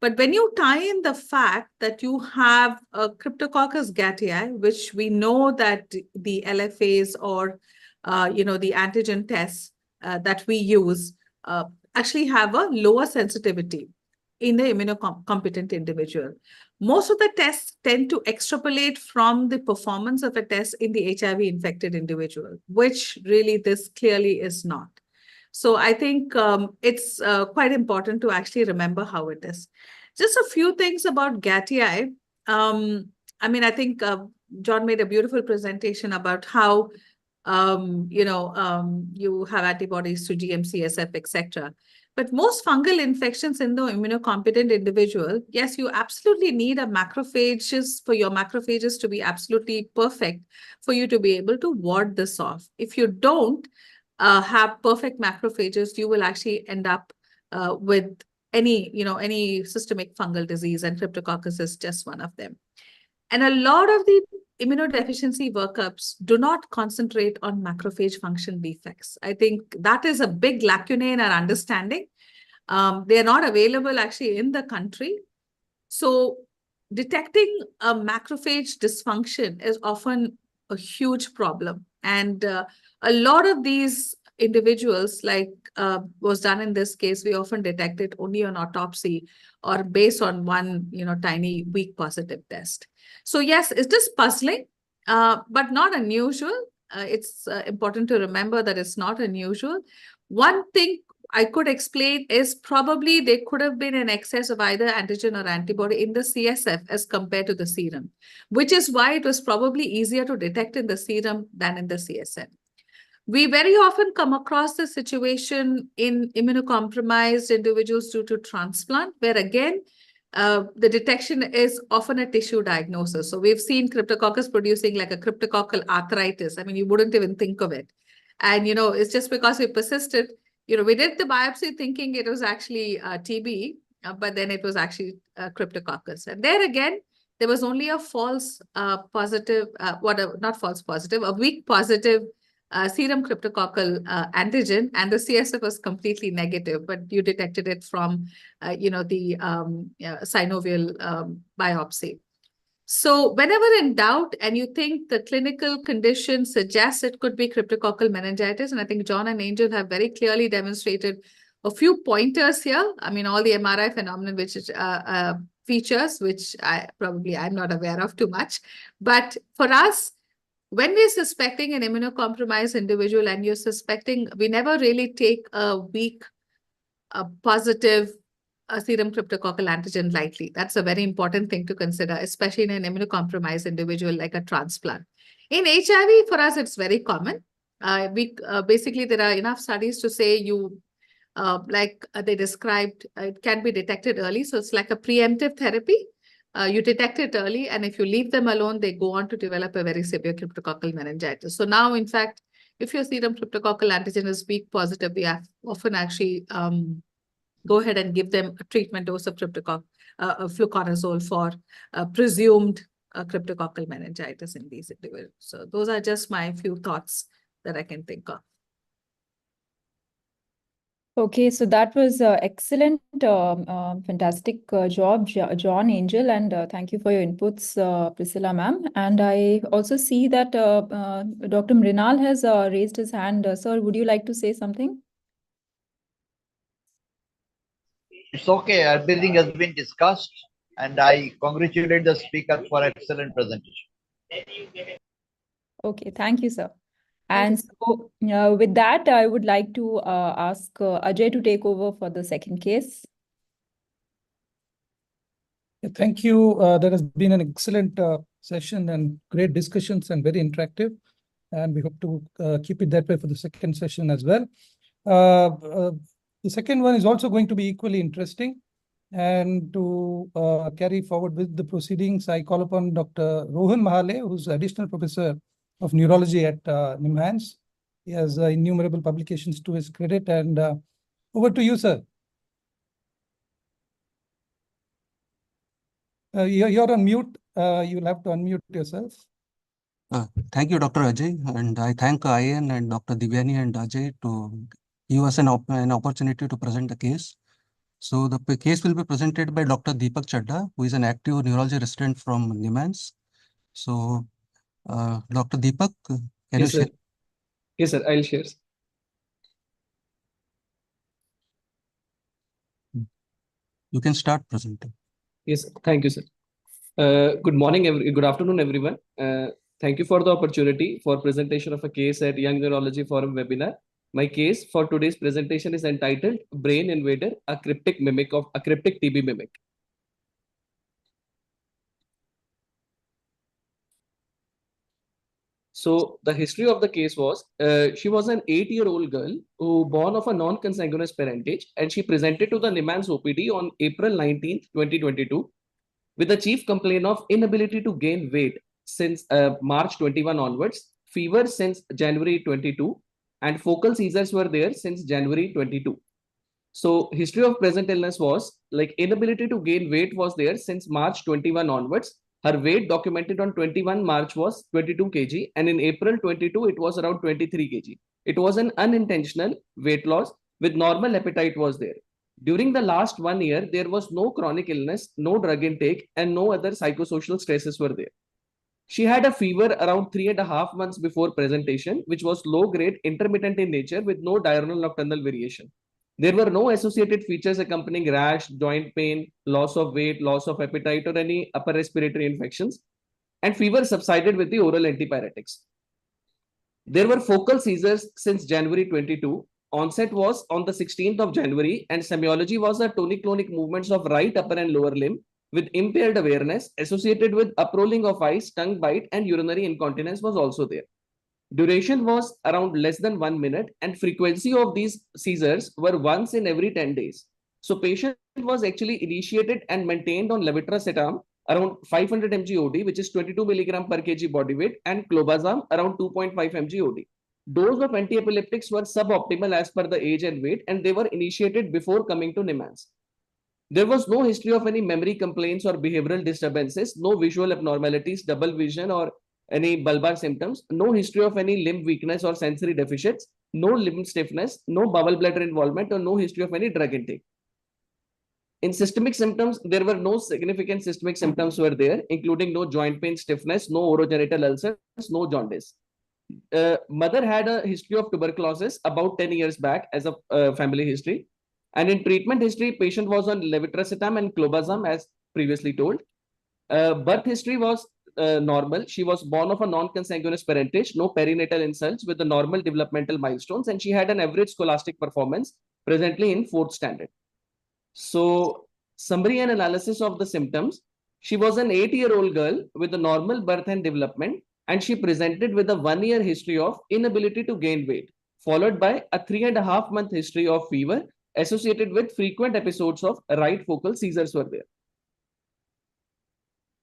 But when you tie in the fact that you have a Cryptococcus gattii, which we know that the LFAs or the antigen tests that we use actually have a lower sensitivity in the immunocompetent individual. Most of the tests tend to extrapolate from the performance of a test in the HIV-infected individual, which really this clearly is not. So I think it's quite important to actually remember how it is. Just a few things about GATI. I mean, I think John made a beautiful presentation about how you have antibodies to GM, CSF, etc. But most fungal infections in the immunocompetent individual, yes, you absolutely need a macrophages for your macrophages to be absolutely perfect for you to be able to ward this off. If you don't have perfect macrophages, you will actually end up with any systemic fungal disease, and Cryptococcus is just one of them. And a lot of the immunodeficiency workups do not concentrate on macrophage function defects. I think that is a big lacune in our understanding. They are not available actually in the country. So detecting a macrophage dysfunction is often a huge problem. And a lot of these individuals, like was done in this case, we often detect it only on autopsy or based on one tiny weak positive test. So yes, it is puzzling, but not unusual. It's important to remember that it's not unusual. One thing I could explain is probably there could have been an excess of either antigen or antibody in the CSF as compared to the serum, which is why it was probably easier to detect in the serum than in the CSF. We very often come across the situation in immunocompromised individuals due to transplant, where again, the detection is often a tissue diagnosis. So we've seen Cryptococcus producing like a cryptococcal arthritis. I mean, you wouldn't even think of it. And, it's just because we persisted. We did the biopsy thinking it was actually TB, but then it was actually Cryptococcus. And there again, there was only a false positive, not false positive, a weak positive serum cryptococcal antigen, and the CSF was completely negative, but you detected it from, the synovial biopsy. So whenever in doubt, and you think the clinical condition suggests it could be cryptococcal meningitis, and I think John and Angel have very clearly demonstrated a few pointers here. I mean, all the MRI phenomenon, which is features, which I'm not aware of too much. But for us, when we're suspecting an immunocompromised individual and you're suspecting, we never really take a weak, positive serum cryptococcal antigen lightly. That's a very important thing to consider, especially in an immunocompromised individual like a transplant. In HIV, for us, it's very common. Basically, there are enough studies to say they described, it can be detected early. So it's like a preemptive therapy. You detect it early, and if you leave them alone, they go on to develop a very severe cryptococcal meningitis. So now, in fact, if your serum cryptococcal antigen is weak positive, we often actually go ahead and give them a treatment dose of fluconazole for presumed cryptococcal meningitis in these individuals. So those are just my few thoughts that I can think of. Okay, so that was excellent, fantastic job, John, Angel, and thank you for your inputs, Priscilla ma'am. And I also see that Dr. Mrinal has raised his hand. Sir, would you like to say something? It's okay. Everything has been discussed, and I congratulate the speaker for excellent presentation. Okay, thank you, sir. And so with that, I would like to ask Ajay to take over for the second case. Thank you. There has been an excellent session and great discussions and very interactive. And we hope to keep it that way for the second session as well. The second one is also going to be equally interesting. And to carry forward with the proceedings, I call upon Dr. Rohan Mahale, who's additional professor of neurology at NIMHANS. He has innumerable publications to his credit. And over to you, sir. You're on mute. You'll have to unmute yourself. Thank you, Dr. Ajay. And I thank IN and Dr. Divyani and Ajay to give us an opportunity to present the case. So the case will be presented by Dr. Deepak Chadda, who is an active neurology resident from NIMHANS. So, Dr. Deepak, can you share? Yes, sir. I'll share. You can start presenting. Yes, thank you, sir. Good afternoon, everyone. Thank you for the opportunity for presentation of a case at Young Neurology Forum webinar. My case for today's presentation is entitled Brain Invader, a cryptic TB mimic. So the history of the case was, she was an 8-year-old girl who born of a non-consanguineous parentage, and she presented to the NIMHANS OPD on April 19th, 2022, with the chief complaint of inability to gain weight since March 21 onwards, fever since January 22, and focal seizures were there since January 22. So history of present illness was like inability to gain weight was there since March 21 onwards. Her weight documented on 21 March was 22 kg, and in April 22 it was around 23 kg. It was an unintentional weight loss with normal appetite was there. During the last 1 year, there was no chronic illness, no drug intake, and no other psychosocial stresses were there. She had a fever around 3.5 months before presentation, which was low grade, intermittent in nature with no diurnal nocturnal variation. There were no associated features accompanying rash, joint pain, loss of weight, loss of appetite, or any upper respiratory infections. And fever subsided with the oral antipyretics. There were focal seizures since January 22. Onset was on the 16th of January, and semiology was a tonic-clonic movements of right upper and lower limb with impaired awareness associated with uprolling of eyes, tongue bite, and urinary incontinence was also there. Duration was around less than 1 minute, and frequency of these seizures were once in every 10 days. So patient was actually initiated and maintained on levetiracetam around 500 mg OD, which is 22 milligram per kg body weight, and clobazam around 2.5 mg OD. Dose of antiepileptics were suboptimal as per the age and weight, and they were initiated before coming to NIMHANS. There was no history of any memory complaints or behavioral disturbances, no visual abnormalities, double vision, or any bulbar symptoms, no history of any limb weakness or sensory deficits, no limb stiffness, no bowel bladder involvement, or no history of any drug intake. In systemic symptoms, there were no significant systemic symptoms were there, including no joint pain, stiffness, no orogenital ulcers, no jaundice. Mother had a history of tuberculosis about 10 years back as a family history. And in treatment history, patient was on levetiracetam and clobazam as previously told. Birth history was normal. She was born of a non-consanguineous parentage, no perinatal insults with the normal developmental milestones, and she had an average scholastic performance presently in 4th standard. So summary and analysis of the symptoms. She was an 8-year-old girl with a normal birth and development, and she presented with a 1-year history of inability to gain weight, followed by a 3.5-month history of fever associated with frequent episodes of right focal seizures were there.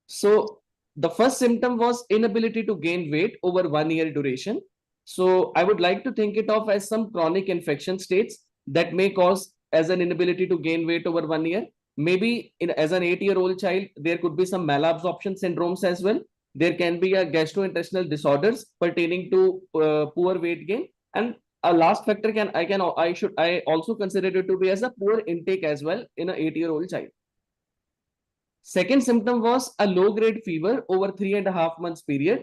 So the first symptom was inability to gain weight over 1-year duration. So I would like to think it of as some chronic infection states that may cause as an inability to gain weight over 1 year. Maybe as an 8-year-old child, there could be some malabsorption syndromes as well. There can be a gastrointestinal disorders pertaining to poor weight gain. And a last factor I also consider it to be as a poor intake as well in an 8-year-old child. Second symptom was a low-grade fever over 3.5 months period.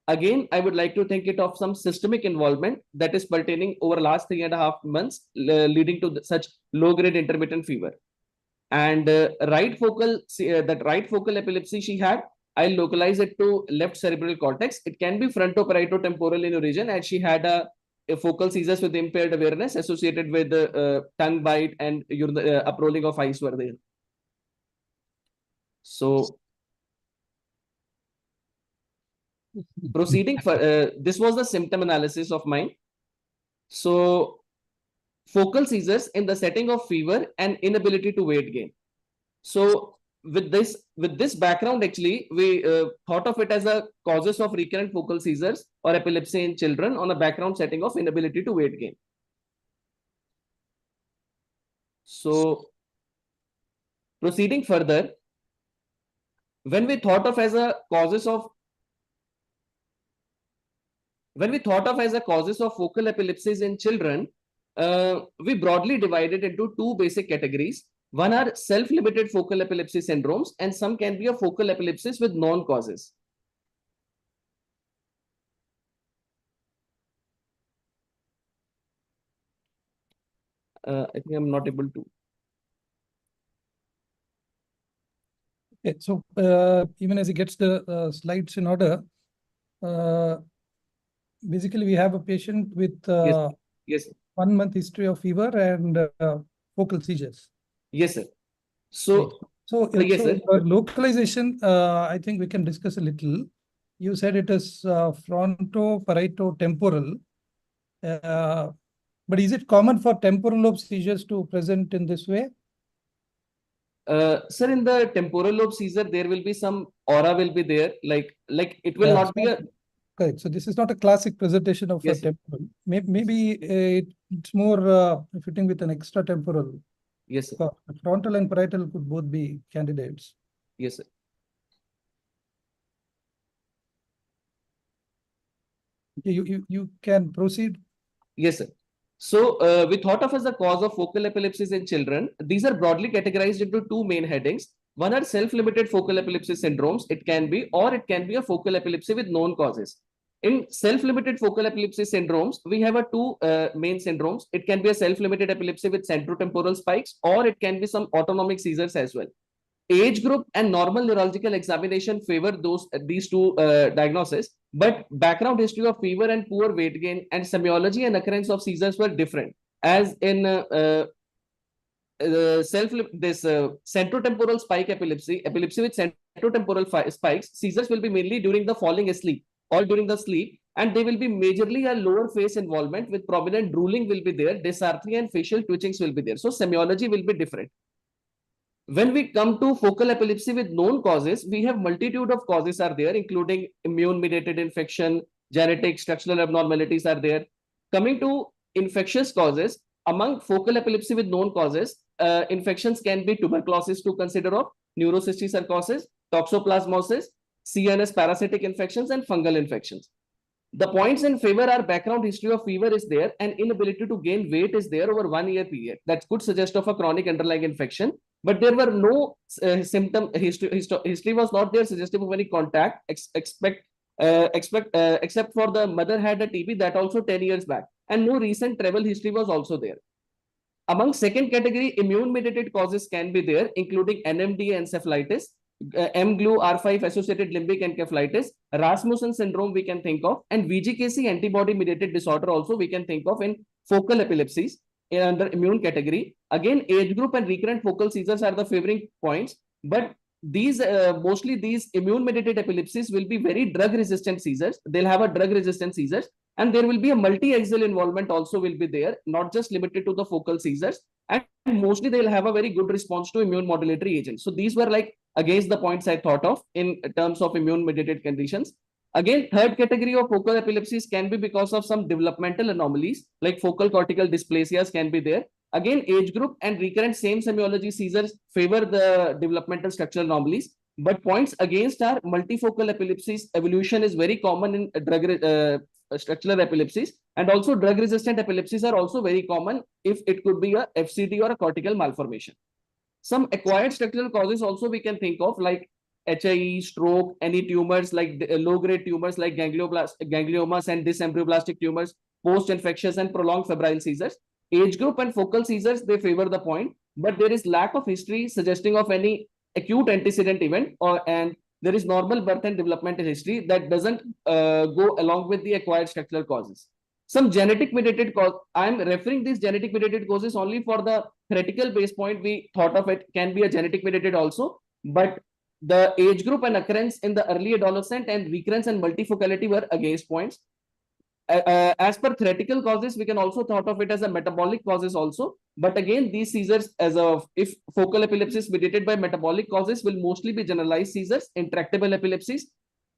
Again, I would like to think it of some systemic involvement that is pertaining over last 3.5 months, leading to such low-grade intermittent fever. And that right focal epilepsy she had, I'll localize it to left cerebral cortex. It can be frontoparieto-temporal in origin, as she had a focal seizures with impaired awareness associated with tongue bite and uprolling of eyes were there. So proceeding for this was the symptom analysis of mine. So focal seizures in the setting of fever and inability to weight gain. So with this background, actually, we thought of it as a causes of recurrent focal seizures or epilepsy in children on a background setting of inability to weight gain. So proceeding further, when we thought of as a causes of focal epilepsies in children, we broadly divided into 2 basic categories. One are self-limited focal epilepsy syndromes, and some can be a focal epilepsies with known causes. I think I'm not able to. Okay, so even as he gets the slides in order, basically we have a patient with Yes, sir. 1 month history of fever and focal seizures. Yes, sir. Right. So, So, yes, sir. for localization, I think we can discuss a little. You said it is frontoparieto-temporal. But is it common for temporal lobe seizures to present in this way? Sir, in the temporal lobe seizure, there will be some aura will be there, like it will not be a. Correct. So this is not a classic presentation of a Yes, sir. temporal. Maybe it's more fitting with an extra temporal. Yes, sir. Frontal and parietal could both be candidates. Yes, sir. You can proceed. Yes, sir. So we thought of as the cause of focal epilepsies in children. These are broadly categorized into two main headings. One are self-limited focal epilepsy syndromes. It can be, or it can be a focal epilepsy with known causes. In self-limited focal epilepsy syndromes, we have a two main syndromes. It can be a self-limited epilepsy with centrotemporal spikes, or it can be some autonomic seizures as well. Age group and normal neurological examination favor these two diagnoses, but background history of fever and poor weight gain and semiology and occurrence of seizures were different. As in centrotemporal spike epilepsy with centrotemporal spikes, seizures will be mainly during the falling asleep or during the sleep, and they will be majorly a lower face involvement with prominent drooling will be there, dysarthria and facial twitchings will be there. So semiology will be different. When we come to focal epilepsy with known causes, we have multitude of causes are there, including immune-mediated infection, genetic, structural abnormalities are there. Coming to infectious causes, among focal epilepsy with known causes, infections can be tuberculosis to consider of, neurocysticercosis, toxoplasmosis, CNS parasitic infections, and fungal infections. The points in favor are background history of fever is there and inability to gain weight is there over 1 year period. That could suggest of a chronic underlying infection, but there were no symptom history was not there suggestive of any contact except for the mother had a TB that also 10 years back, and no recent travel history was also there. Among second category, immune-mediated causes can be there, including NMDA encephalitis, M-GLU R5 associated limbic encephalitis, Rasmussen syndrome we can think of, and VGKC antibody-mediated disorder also we can think of in focal epilepsies under immune category. Again, age group and recurrent focal seizures are the favoring points, but these mostly these immune-mediated epilepsies will be very drug-resistant seizures. They'll have a drug-resistant seizures, and there will be a multi-axial involvement also will be there, not just limited to the focal seizures, and mostly they'll have a very good response to immune modulatory agents. So these were like against the points I thought of in terms of immune-mediated conditions. Again, third category of focal epilepsies can be because of some developmental anomalies like focal cortical dysplasias can be there. Again, age group and recurrent same semiology seizures favor the developmental structural anomalies. But points against are multifocal epilepsies. Evolution is very common in structural epilepsies, and also drug-resistant epilepsies are also very common if it could be a FCD or a cortical malformation. Some acquired structural causes also we can think of like HIE, stroke, any tumors like low-grade tumors like gangliomas and dysembryoblasthic tumors, post-infectious and prolonged febrile seizures. Age group and focal seizures, they favor the point, but there is lack of history suggesting of any acute antecedent event and there is normal birth and developmental history that doesn't go along with the acquired structural causes. Some genetic mediated cause, I'm referring these genetic mediated causes only for the theoretical base point we thought of it can be a genetic mediated also, but the age group and occurrence in the early adolescent and recurrence and multifocality were against points. As per theoretical causes, we can also thought of it as a metabolic causes also. But again, these seizures as of if focal epilepsy is mediated by metabolic causes will mostly be generalized seizures, intractable epilepsies,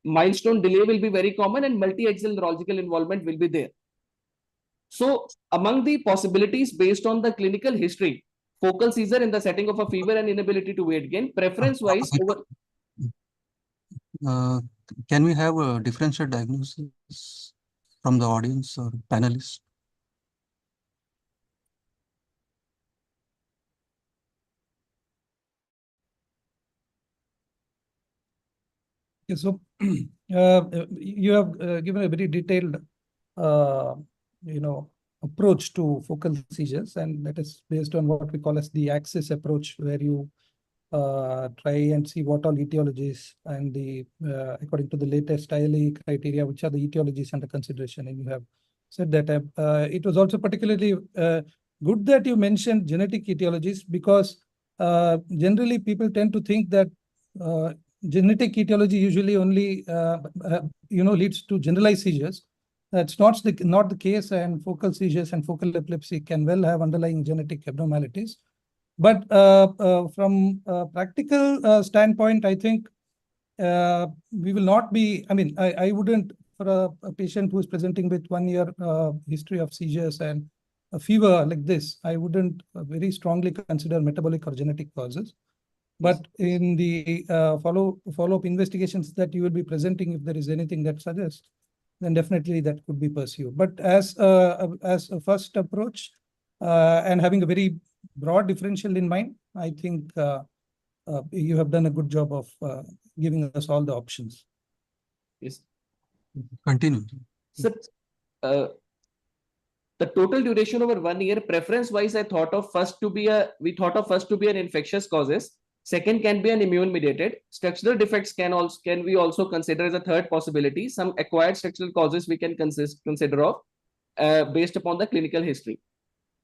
milestone delay will be very common and multi-axial neurological involvement will be there. So among the possibilities based on the clinical history, focal seizure in the setting of a fever and inability to weight gain, preference wise over. Can we have a differential diagnosis from the audience or panelists? Okay, so you have given a very detailed, approach to focal seizures, and that is based on what we call as the axis approach, where you try and see what all etiologies and the according to the latest ILE criteria, which are the etiologies under consideration. And you have said that it was also particularly good that you mentioned genetic etiologies, because generally people tend to think that genetic etiology usually only leads to generalized seizures. That's not the case, and focal seizures and focal epilepsy can well have underlying genetic abnormalities. But from a practical standpoint, I think we will not be, I wouldn't, for a patient who is presenting with 1 year history of seizures and a fever like this, I wouldn't very strongly consider metabolic or genetic causes. But in the follow-up investigations that you will be presenting, if there is anything that suggests, then definitely that could be pursued. But as a first approach, and having a very broad differential in mind, I think you have done a good job of giving us all the options. Yes. Continue. So, the total duration over 1 year, preference-wise, we thought of first to be an infectious causes. Second can be an immune-mediated. Structural defects can we also consider as a third possibility. Some acquired structural causes we can consider of based upon the clinical history.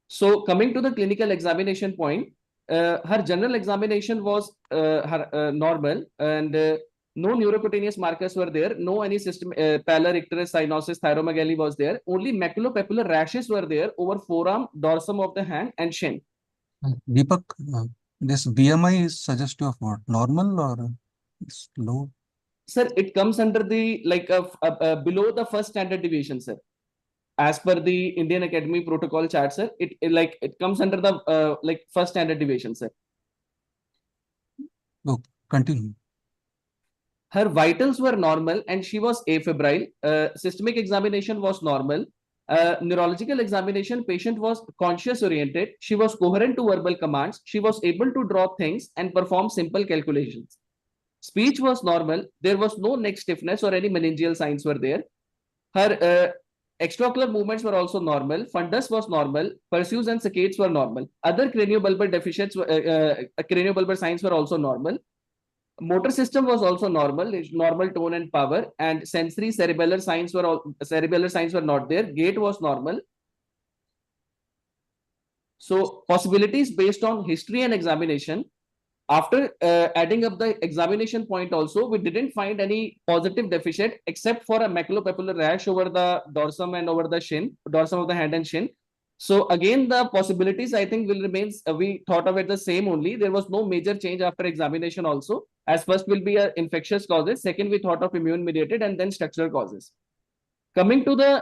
So coming to the clinical examination point, her general examination was normal, and no neurocutaneous markers were there. No any system pallor, icterus, cyanosis, thyromegaly was there. Only maculopapular rashes were there over forearm, dorsum of the hand, and shin. Deepak, this BMI is suggestive of what? Normal or it's low? Sir, it comes under the below the first standard deviation, sir. As per the Indian Academy protocol chart, sir, it comes under the first standard deviation, sir. Oh, continue. Her vitals were normal and she was afebrile. Systemic examination was normal. Neurological examination, patient was conscious oriented. She was coherent to verbal commands. She was able to draw things and perform simple calculations. Speech was normal. There was no neck stiffness or any meningeal signs were there. Her extraocular movements were also normal. Fundus was normal. Pursues and saccades were normal. Other craniobulbar deficits, craniobulbar signs were also normal. Motor system was also normal, normal tone and power, and sensory cerebellar signs were not there. Gait was normal. So possibilities based on history and examination. After adding up the examination point also, we didn't find any positive deficit except for a maculopapular rash over the dorsum and over the shin, dorsum of the hand and shin. So again, the possibilities I think will remain, we thought of it the same only. There was no major change after examination also. As first will be infectious causes. Second, we thought of immune mediated, and then structural causes. Coming to the...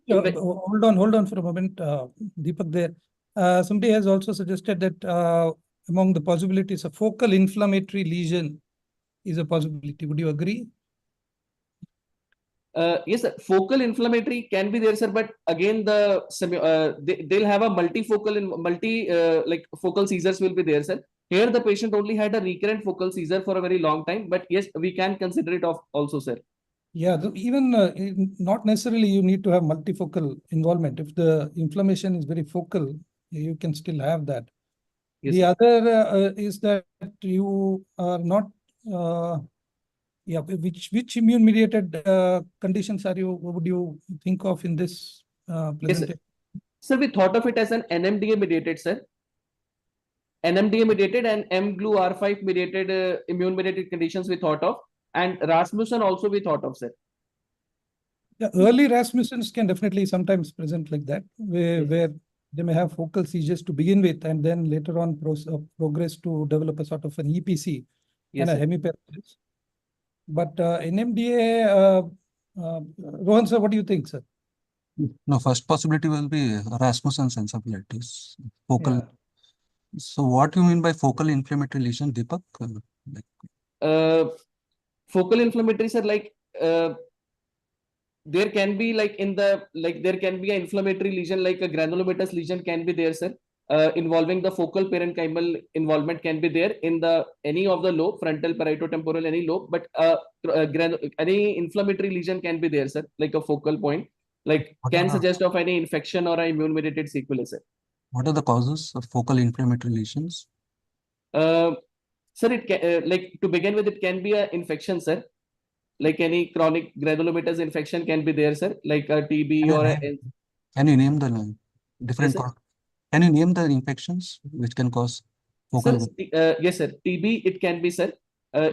Hold on for a moment, Deepak there. Somebody has also suggested that among the possibilities, a focal inflammatory lesion is a possibility. Would you agree? Yes, sir. Focal inflammatory can be there, sir. But again, they'll have a focal seizures will be there, sir. Here, the patient only had a recurrent focal seizure for a very long time. But yes, we can consider it also, sir. Yeah, even not necessarily you need to have multifocal involvement. If the inflammation is very focal, you can still have that. Yes, the other is that you are not, which immune mediated conditions would you think of in this presentation? Yes, sir, we thought of it as an NMDA mediated, sir. NMDA mediated and mGlu-R5 mediated immune mediated conditions we thought of, and Rasmussen also we thought of, sir. Yeah, early Rasmussen's can definitely sometimes present like that, where they may have focal seizures to begin with, and then later on progress to develop a sort of an EPC and a hemiplegia. But NMDA, Rohan sir, what do you think, sir? No, first possibility will be Rasmussen's encephalitis, focal. Yeah. So what do you mean by focal inflammatory lesion, Deepak? Focal inflammatory, sir, there can be there can be an inflammatory lesion, like a granulomatous lesion can be there, sir. Involving the focal parenchymal involvement can be there in any of the lobe, frontal, parietotemporal, any lobe, but any inflammatory lesion can be there, sir, like a focal point, can suggest of any infection or an immune mediated sequelae, sir. What are the causes of focal inflammatory lesions? Sir, it can, like to begin with, it can be an infection, sir. Like any chronic granulomatous infection can be there, sir, like a TB or Can you name the different? Yes, sir. Can you name the infections which can cause focal? Sir, yes, sir. TB, it can be, sir.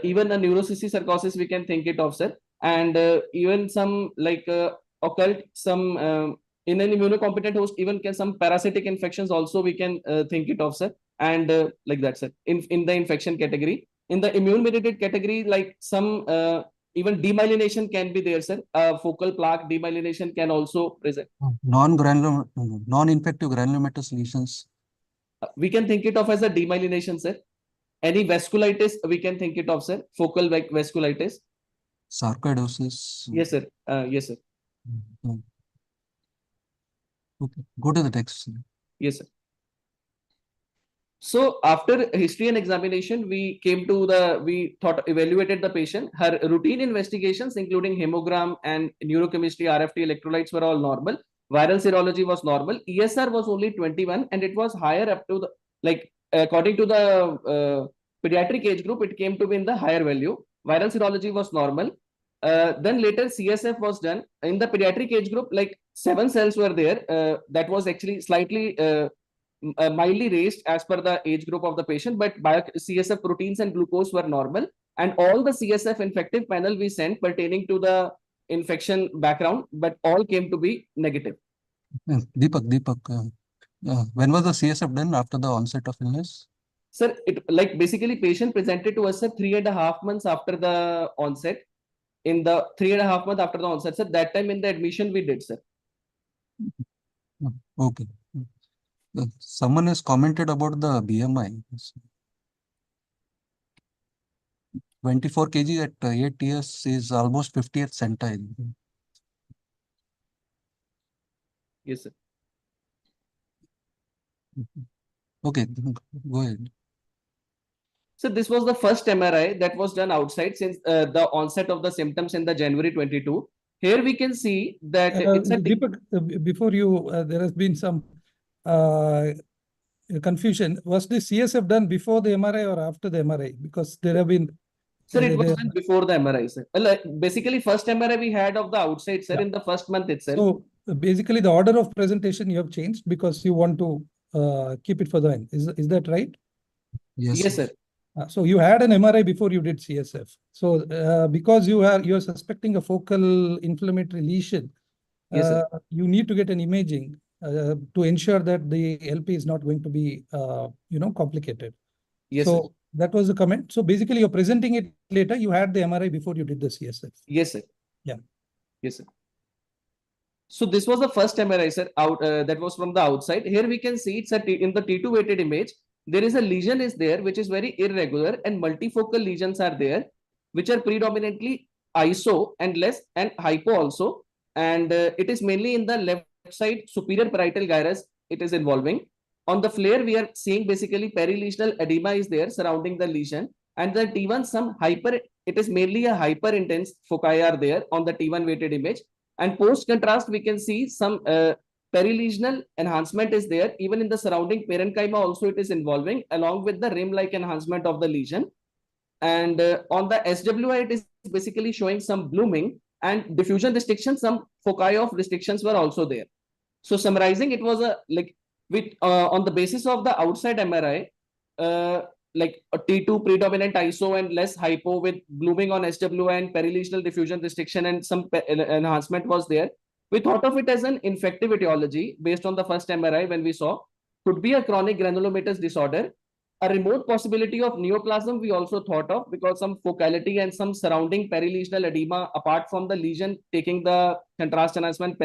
Even a neurocysticercosis, we can think it of, sir. And even some like occult, some in an immunocompetent host, even can some parasitic infections also we can think it of, sir. And like that, sir. In the infection category, in the immune-mediated category, like some even demyelination can be there, sir. Focal plaque demyelination can also present. Non-infective granulomatous lesions. We can think it of as a demyelination, sir. Any vasculitis, we can think it of, sir. Focal vasculitis. Sarcoidosis. Yes, sir. Yes, sir. Okay. Go to the text. Yes, sir. So after history and examination, we evaluated the patient. Her routine investigations, including hemogram and neurochemistry, RFT, electrolytes were all normal. Viral serology was normal. ESR was only 21, and it was higher up to the, like, according to the pediatric age group, it came to be in the higher value. Viral serology was normal. Then later CSF was done. In the pediatric age group, like 7 cells were there. That was actually slightly mildly raised as per the age group of the patient, but CSF proteins and glucose were normal. And all the CSF infective panel we sent pertaining to the infection background, but all came to be negative. Deepak, when was the CSF done after the onset of illness? Sir, it like basically patient presented to us, sir, 3.5 months after the onset. In the 3.5 months after the onset, sir, that time in the admission we did, sir. Okay. Someone has commented about the BMI. 24 kg at 8 years is almost 50th centile. Yes, sir. Okay, go ahead. So this was the first MRI that was done outside since the onset of the symptoms in the January 22. Here we can see that it's a Deepak, before you, there has been some confusion. Was the CSF done before the MRI or after the MRI? Because there have been. Sir, it was done before the MRI, sir. Basically, first MRI we had of the outside, sir, in the first month itself. So basically, the order of presentation you have changed because you want to keep it for the end. Is that right? Yes, sir. So you had an MRI before you did CSF. So because you're suspecting a focal inflammatory lesion, yes, sir. You need to get an imaging to ensure that the LP is not going to be complicated. Yes, so sir. That was the comment. So basically, you're presenting it later. You had the MRI before you did the CSF. Yes, sir. Yeah. Yes, sir. So this was the first MRI, sir, that was from the outside. Here we can see it's in the T2 weighted image. There is a lesion is there, which is very irregular, and multifocal lesions are there, which are predominantly iso and less and hypo also. And it is mainly in the left side superior parietal gyrus it is involving. On the flare, we are seeing basically perilesional edema is there surrounding the lesion. And the T1, it is mainly a hyper intense foci are there on the T1 weighted image. And post contrast, we can see some perilesional enhancement is there. Even in the surrounding parenchyma also it is involving along with the rim-like enhancement of the lesion. And on the SWI, it is basically showing some blooming and diffusion restrictions. Some foci of restrictions were also there. So summarizing, it was on the basis of the outside MRI, like a T2 predominant ISO and less hypo with blooming on SWI and perilesional diffusion restriction and some enhancement was there. We thought of it as an infective etiology based on the first MRI when we saw. Could be a chronic granulomatous disorder. A remote possibility of neoplasm we also thought of because some focality and some surrounding perilesional edema apart from the lesion taking the contrast enhancement,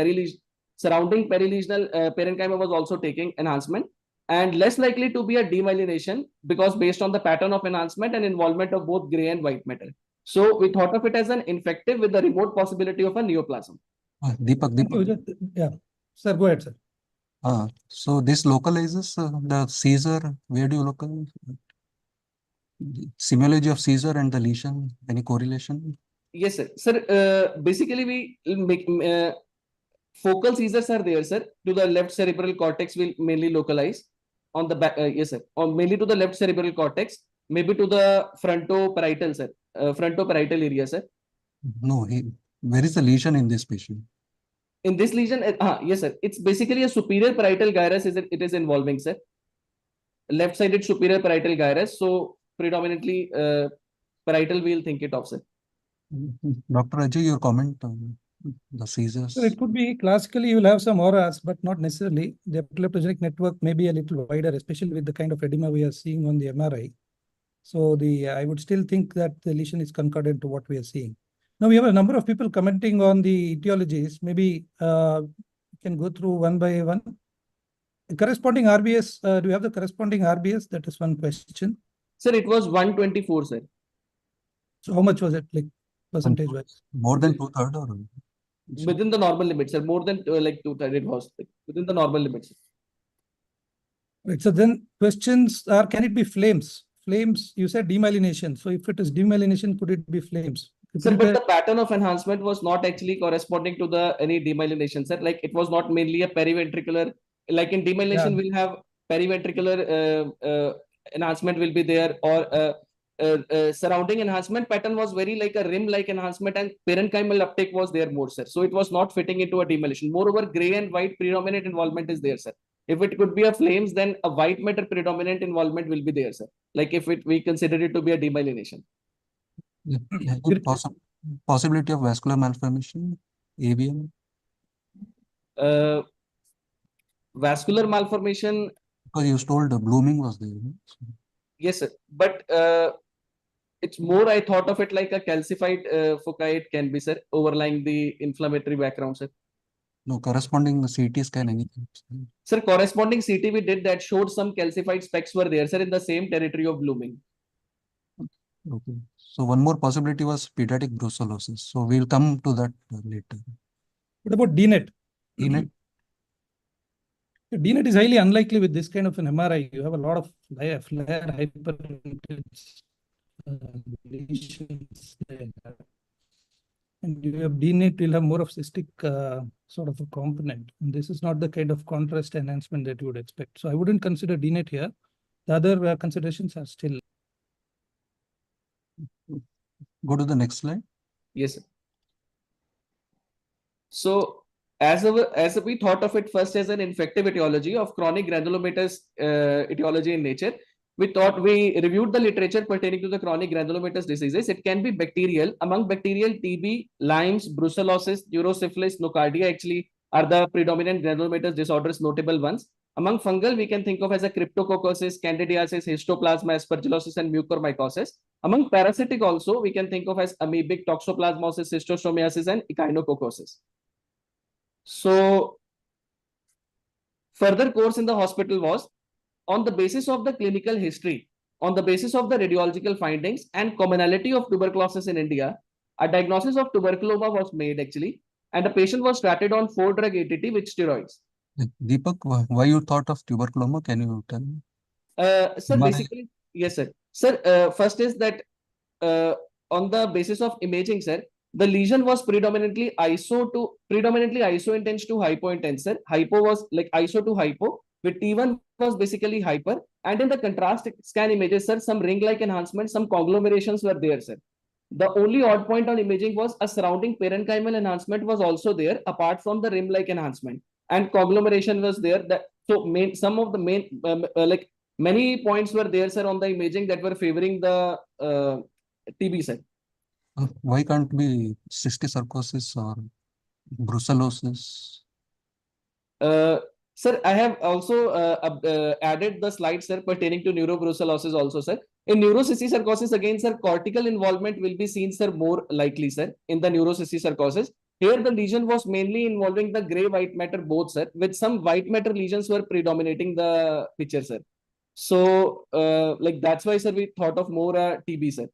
surrounding perilesional parenchyma was also taking enhancement. And less likely to be a demyelination because based on the pattern of enhancement and involvement of both gray and white matter. So we thought of it as an infective with the remote possibility of a neoplasm. Deepak. Yeah, sir, go ahead, sir. So this localizes the seizure. Where do you localize? Similarity of seizure and the lesion, any correlation? Yes, sir. Sir, basically we make focal seizures are there, sir. To the left cerebral cortex will mainly localize on the back. Yes, sir. Or mainly to the left cerebral cortex. maybe to the frontoparietal, sir. Frontoparietal area, sir. No, where is the lesion in this patient? In this lesion, yes, sir. It's basically a superior parietal gyrus. It is involving, sir. Left-sided superior parietal gyrus. So predominantly parietal, we'll think it of, sir. Dr. Ajay, your comment on the seizures? So it could be classically you will have some auras, but not necessarily. The epileptogenic network may be a little wider, especially with the kind of edema we are seeing on the MRI. So I would still think that the lesion is concordant to what we are seeing. Now we have a number of people commenting on the etiologies. Maybe we can go through one by one. The corresponding RBS, do you have the corresponding RBS? That is one question. Sir, it was 124, sir. So how much was it, like percentage-wise? More than 2/3 or? Within the normal limits, sir. More than like 2/3 it was, like, within the normal limits. Right. So then questions are, can it be flames? Flames, you said demyelination. So if it is demyelination, could it be flames? Sir, but the pattern of enhancement was not actually corresponding to the any demyelination, sir. Like it was not mainly a periventricular. Like in demyelination, we'll have periventricular enhancement will be there, or surrounding enhancement pattern was very like a rim-like enhancement, and parenchymal uptake was there more, sir. So it was not fitting into a demyelination. Moreover, gray and white predominant involvement is there, sir. If it could be a flames, then a white matter predominant involvement will be there, sir. Like if we consider it to be a demyelination. Possibility of vascular malformation, AVM? Vascular malformation. Because you told blooming was there. Yes, sir. But it's more, I thought of it like a calcified foci, it can be, sir, overlying the inflammatory background, sir. No, corresponding CT scan, anything? Sir, corresponding CT we did that showed some calcified specks were there, sir, in the same territory of blooming. Okay. So one more possibility was pediatric brucellosis. So we'll come to that later. What about DNET? DNET? DNET is highly unlikely with this kind of an MRI. You have a lot of flare hyperintense lesions there. And you have DNET will have more of cystic sort of a component. And this is not the kind of contrast enhancement that you would expect. So I wouldn't consider DNET here. The other considerations are still. Go to the next slide. Yes, sir. So as we thought of it first as an infective etiology of chronic granulomatous etiology in nature, we reviewed the literature pertaining to the chronic granulomatous diseases. It can be bacterial. Among bacterial, TB, Lyme's, brucellosis, neurosyphilis, nocardia actually are the predominant granulomatous disorders, notable ones. Among fungal, we can think of as a cryptococcosis, candidiasis, histoplasma, aspergillosis, and mucormycosis. Among parasitic also, we can think of as amoebic toxoplasmosis, schistosomiasis, and echinococcosis. So further course in the hospital was on the basis of the clinical history, on the basis of the radiological findings and commonality of tuberculosis in India, a diagnosis of tuberculoma was made actually, and the patient was started on 4-drug ATT with steroids. Deepak, why you thought of tuberculoma? Can you tell me? Sir, basically, yes, sir. Sir, first is that on the basis of imaging, sir, the lesion was predominantly iso-intense to hypo-intense, sir. Hypo was like iso to hypo, with T1 was basically hyper. And in the contrast scan images, sir, some ring-like enhancements, some conglomerations were there, sir. The only odd point on imaging was a surrounding parenchymal enhancement was also there, apart from the rim-like enhancement. And conglomeration was there. Some of the main, like many points were there, sir, on the imaging that were favoring the TB, sir. Why can't be cysticercosis or brucellosis? Sir, I have also added the slide, sir, pertaining to neurobrucellosis also, sir. In neurocysticercosis, again, sir, cortical involvement will be seen, sir, more likely, sir, in the neurocysticercosis. Here, the lesion was mainly involving the gray white matter both, sir, with some white matter lesions were predominating the picture, sir. So, like that's why, sir, we thought of more TB, sir.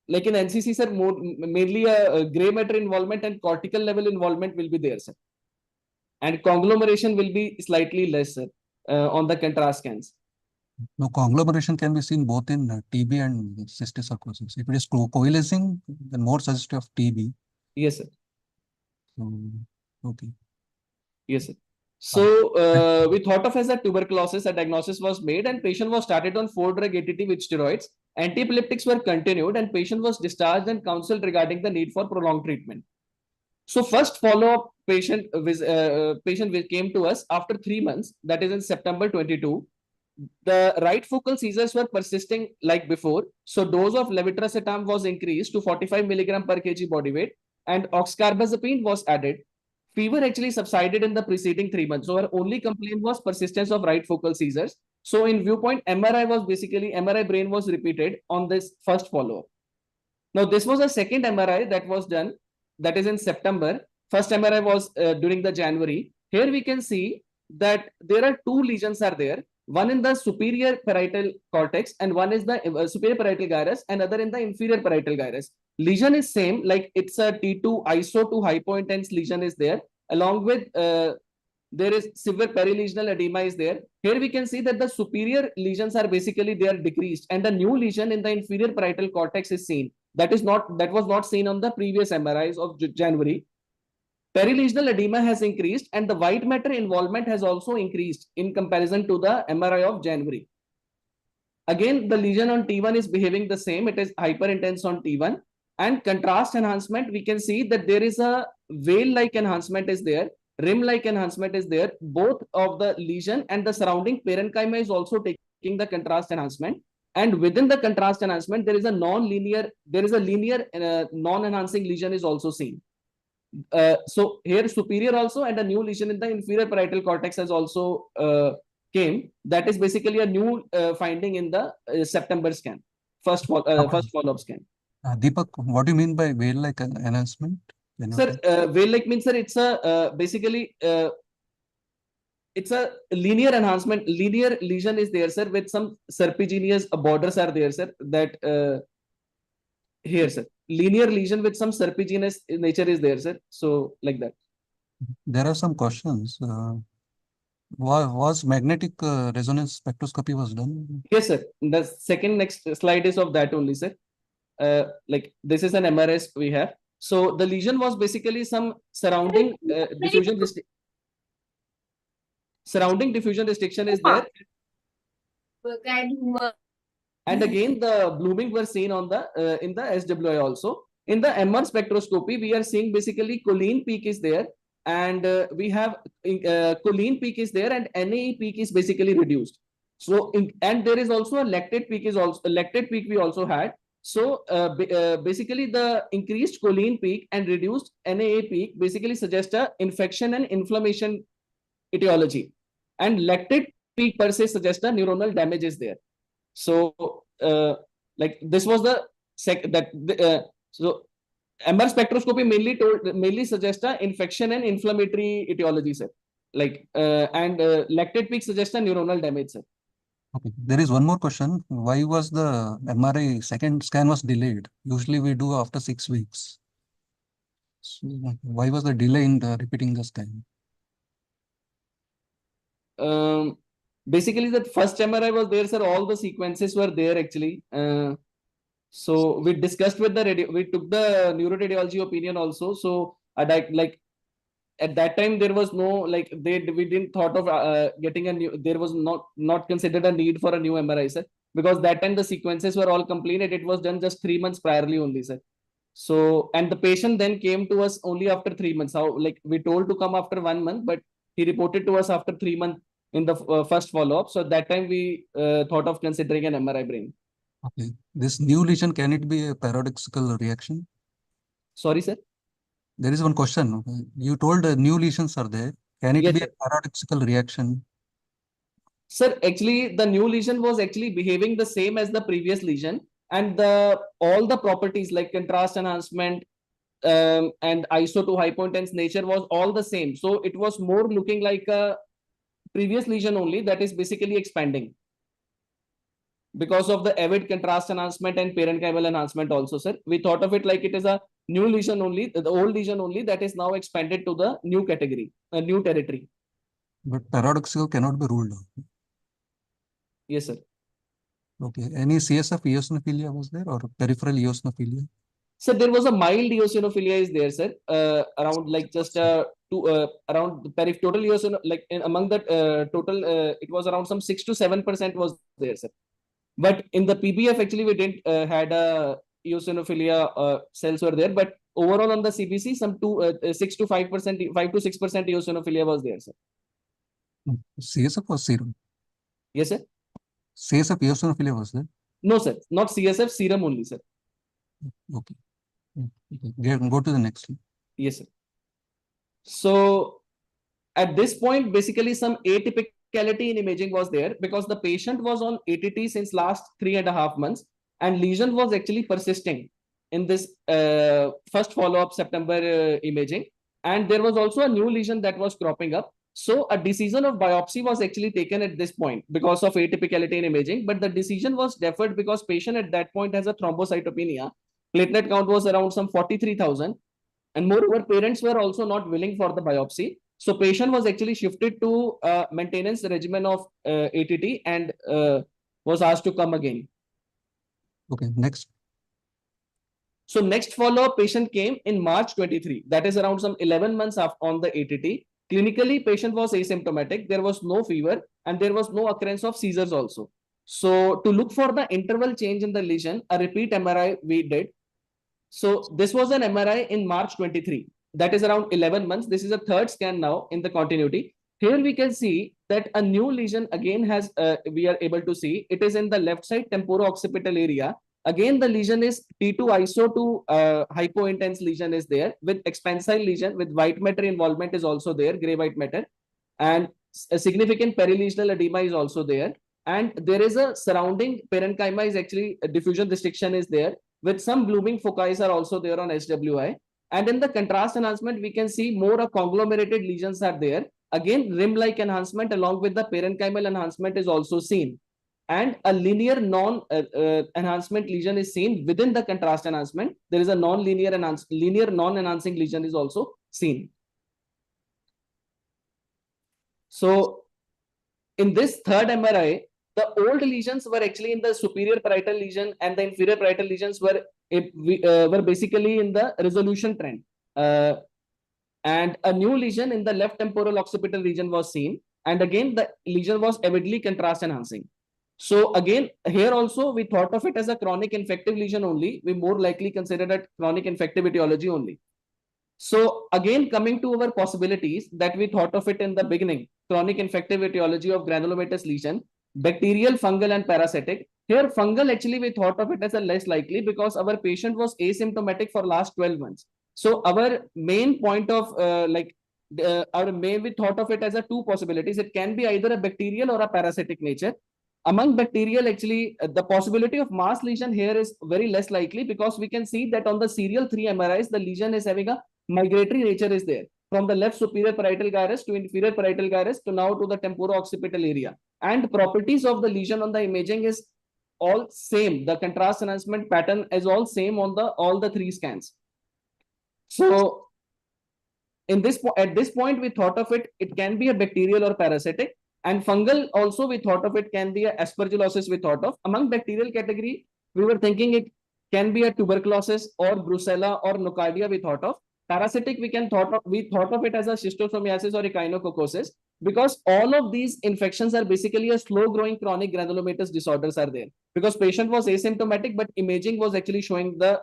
Like in NCC, sir, mainly a gray matter involvement and cortical level involvement will be there, sir. And conglomeration will be slightly less, sir, on the contrast scans. No, conglomeration can be seen both in TB and cysticercosis. If it is coalescing, then more suggestive of TB. Yes, sir. So, okay. Yes, sir. So we thought of as a tuberculosis, a diagnosis was made and patient was started on 4-drug ATT with steroids. Antiepileptics were continued and patient was discharged and counseled regarding the need for prolonged treatment. So first follow-up patient came to us after 3 months, that is in September 22. The right focal seizures were persisting like before. So dose of levetiracetam was increased to 45 milligram per kg body weight and oxcarbazepine was added. Fever actually subsided in the preceding 3 months. So our only complaint was persistence of right focal seizures. So in viewpoint, MRI brain was repeated on this first follow-up. Now this was a second MRI that was done, that is in September. First MRI was during the January. Here we can see that there are 2 lesions are there. One in the superior parietal cortex and one is the superior parietal gyrus and other in the inferior parietal gyrus. Lesion is same, like it's a T2 iso to hypointense lesion is there, along with there is severe perilesional edema is there. Here we can see that the superior lesions are basically they are decreased and the new lesion in the inferior parietal cortex is seen. That was not seen on the previous MRIs of January. Perilesional edema has increased and the white matter involvement has also increased in comparison to the MRI of January. Again, the lesion on T1 is behaving the same. It is hyperintense on T1 and contrast enhancement. We can see that there is a veil-like enhancement is there. Rim-like enhancement is there. Both of the lesion and the surrounding parenchyma is also taking the contrast enhancement. And within the contrast enhancement, there is a linear non-enhancing lesion is also seen. So here superior also and a new lesion in the inferior parietal cortex has also came. That is basically a new finding in the September scan, first follow-up scan. Deepak, what do you mean by veil-like enhancement? Sir, veil-like means, sir, it's a basically it's a linear enhancement. Linear lesion is there, sir, with some serpiginous borders are there, sir. That here, sir, linear lesion with some serpiginous nature is there, sir. So like that. There are some questions. Was magnetic resonance spectroscopy was done? Yes, sir. The second next slide is of that only, sir. Like this is an MRS we have. So the lesion was basically some surrounding diffusion restriction is there. And again, the blooming were seen on the in the SWI also. In the MR spectroscopy, we are seeing basically choline peak is there, and we have choline peak is there, and NAE peak is basically reduced. So, and there is also a lactate peak we also had. So basically, the increased choline peak and reduced NAA peak basically suggest a infection and inflammation etiology, and lactate peak per se suggests a neuronal damage is there. So, like this was the so MR spectroscopy mainly suggests a infection and inflammatory etiology, sir. Like and lactate peak suggests a neuronal damage, sir. Okay. There is one more question. Why was the MRI second scan was delayed? Usually we do after 6 weeks. So why was the delay in repeating the scan? Basically, that first MRI was there, sir. All the sequences were there actually. So we discussed with we took the neuroradiology opinion also. So like at that time there was no like we didn't thought of getting a new. There was not considered a need for a new MRI, sir, because that time the sequences were all completed. It was done just 3 months priorly only, sir. So and the patient then came to us only after 3 months. How like we told to come after 1 month, but he reported to us after 3 months in the first follow-up. So that time we thought of considering an MRI brain. Okay. This new lesion, can it be a paradoxical reaction? Sorry, sir. There is one question. You told new lesions are there. Can it be a paradoxical reaction? Sir, actually, the new lesion was actually behaving the same as the previous lesion, and all the properties like contrast enhancement and iso to hypointense nature was all the same. So it was more looking like a previous lesion only that is basically expanding because of the avid contrast enhancement and parenchymal enhancement also, sir. We thought of it like it is a new lesion only, the old lesion only that is now expanded to the new category, a new territory. But paradoxical cannot be ruled out. Yes, sir. Okay. Any CSF eosinophilia was there or peripheral eosinophilia? So there was a mild eosinophilia is there, sir, around like just around the total like among the total, it was around some 6 to 7% was there, sir. But in the PBF, actually, we didn't had a eosinophilia cells were there, but overall on the CBC, some 6 to 5%, 5 to 6% eosinophilia was there, sir. CSF or serum? Yes, sir. CSF eosinophilia was there? No, sir, not CSF, serum only, sir. Okay. Go to the next one. Yes, sir. So at this point, basically some atypicality in imaging was there because the patient was on ATT since last 3.5 months and lesion was actually persisting in this first follow-up September imaging. And there was also a new lesion that was cropping up. So a decision of biopsy was actually taken at this point because of atypicality in imaging, but the decision was deferred because patient at that point has a thrombocytopenia. Platelet count was around some 43,000. And moreover, parents were also not willing for the biopsy. So patient was actually shifted to maintenance regimen of ATT and was asked to come again. Okay, next. So next follow-up patient came in March 23. That is around some 11 months on the ATT. Clinically, patient was asymptomatic. There was no fever and there was no occurrence of seizures also. So to look for the interval change in the lesion, a repeat MRI we did. So this was an MRI in March 23. That is around 11 months. This is a third scan now in the continuity. Here we can see that a new lesion again has, we are able to see, it is in the left side temporo-occipital area. Again, the lesion is T2 iso to hypointense lesion is there with expansile lesion with white matter involvement is also there, gray white matter. And a significant perilesional edema is also there. And there is a surrounding parenchyma is actually a diffusion restriction is there with some blooming foci are also there on SWI. And in the contrast enhancement, we can see more conglomerated lesions are there. Again, rim-like enhancement along with the parenchymal enhancement is also seen. And a linear non-enhancement lesion is seen within the contrast enhancement. There is a non-linear non-enhancing lesion is also seen. So in this third MRI, the old lesions were actually in the superior parietal lesion and the inferior parietal lesions were basically in the resolution trend. And a new lesion in the left temporal occipital region was seen. And again, the lesion was avidly contrast enhancing. So again, here also we thought of it as a chronic infective lesion only. We more likely considered it chronic infective etiology only. So again, coming to our possibilities that we thought of it in the beginning, chronic infective etiology of granulomatous lesion, bacterial, fungal and parasitic. Here fungal actually we thought of it as a less likely because our patient was asymptomatic for last 12 months. So our main point of we thought of it as a two possibilities. It can be either a bacterial or a parasitic nature. Among bacterial, actually, the possibility of mass lesion here is very less likely because we can see that on the serial 3 MRIs, the lesion is having a migratory nature is there from the left superior parietal gyrus to inferior parietal gyrus to now to the temporo-occipital area. And properties of the lesion on the imaging is all same. The contrast enhancement pattern is all same on all the 3 scans. So at this point, we thought of it, it can be a bacterial or parasitic. And fungal also we thought of it can be a aspergillosis we thought of. Among bacterial category, we were thinking it can be a tuberculosis or brucella or nocardia we thought of. Parasitic we thought of it as a schistosomiasis or echinococosis because all of these infections are basically a slow growing chronic granulomatous disorders are there because patient was asymptomatic but imaging was actually showing the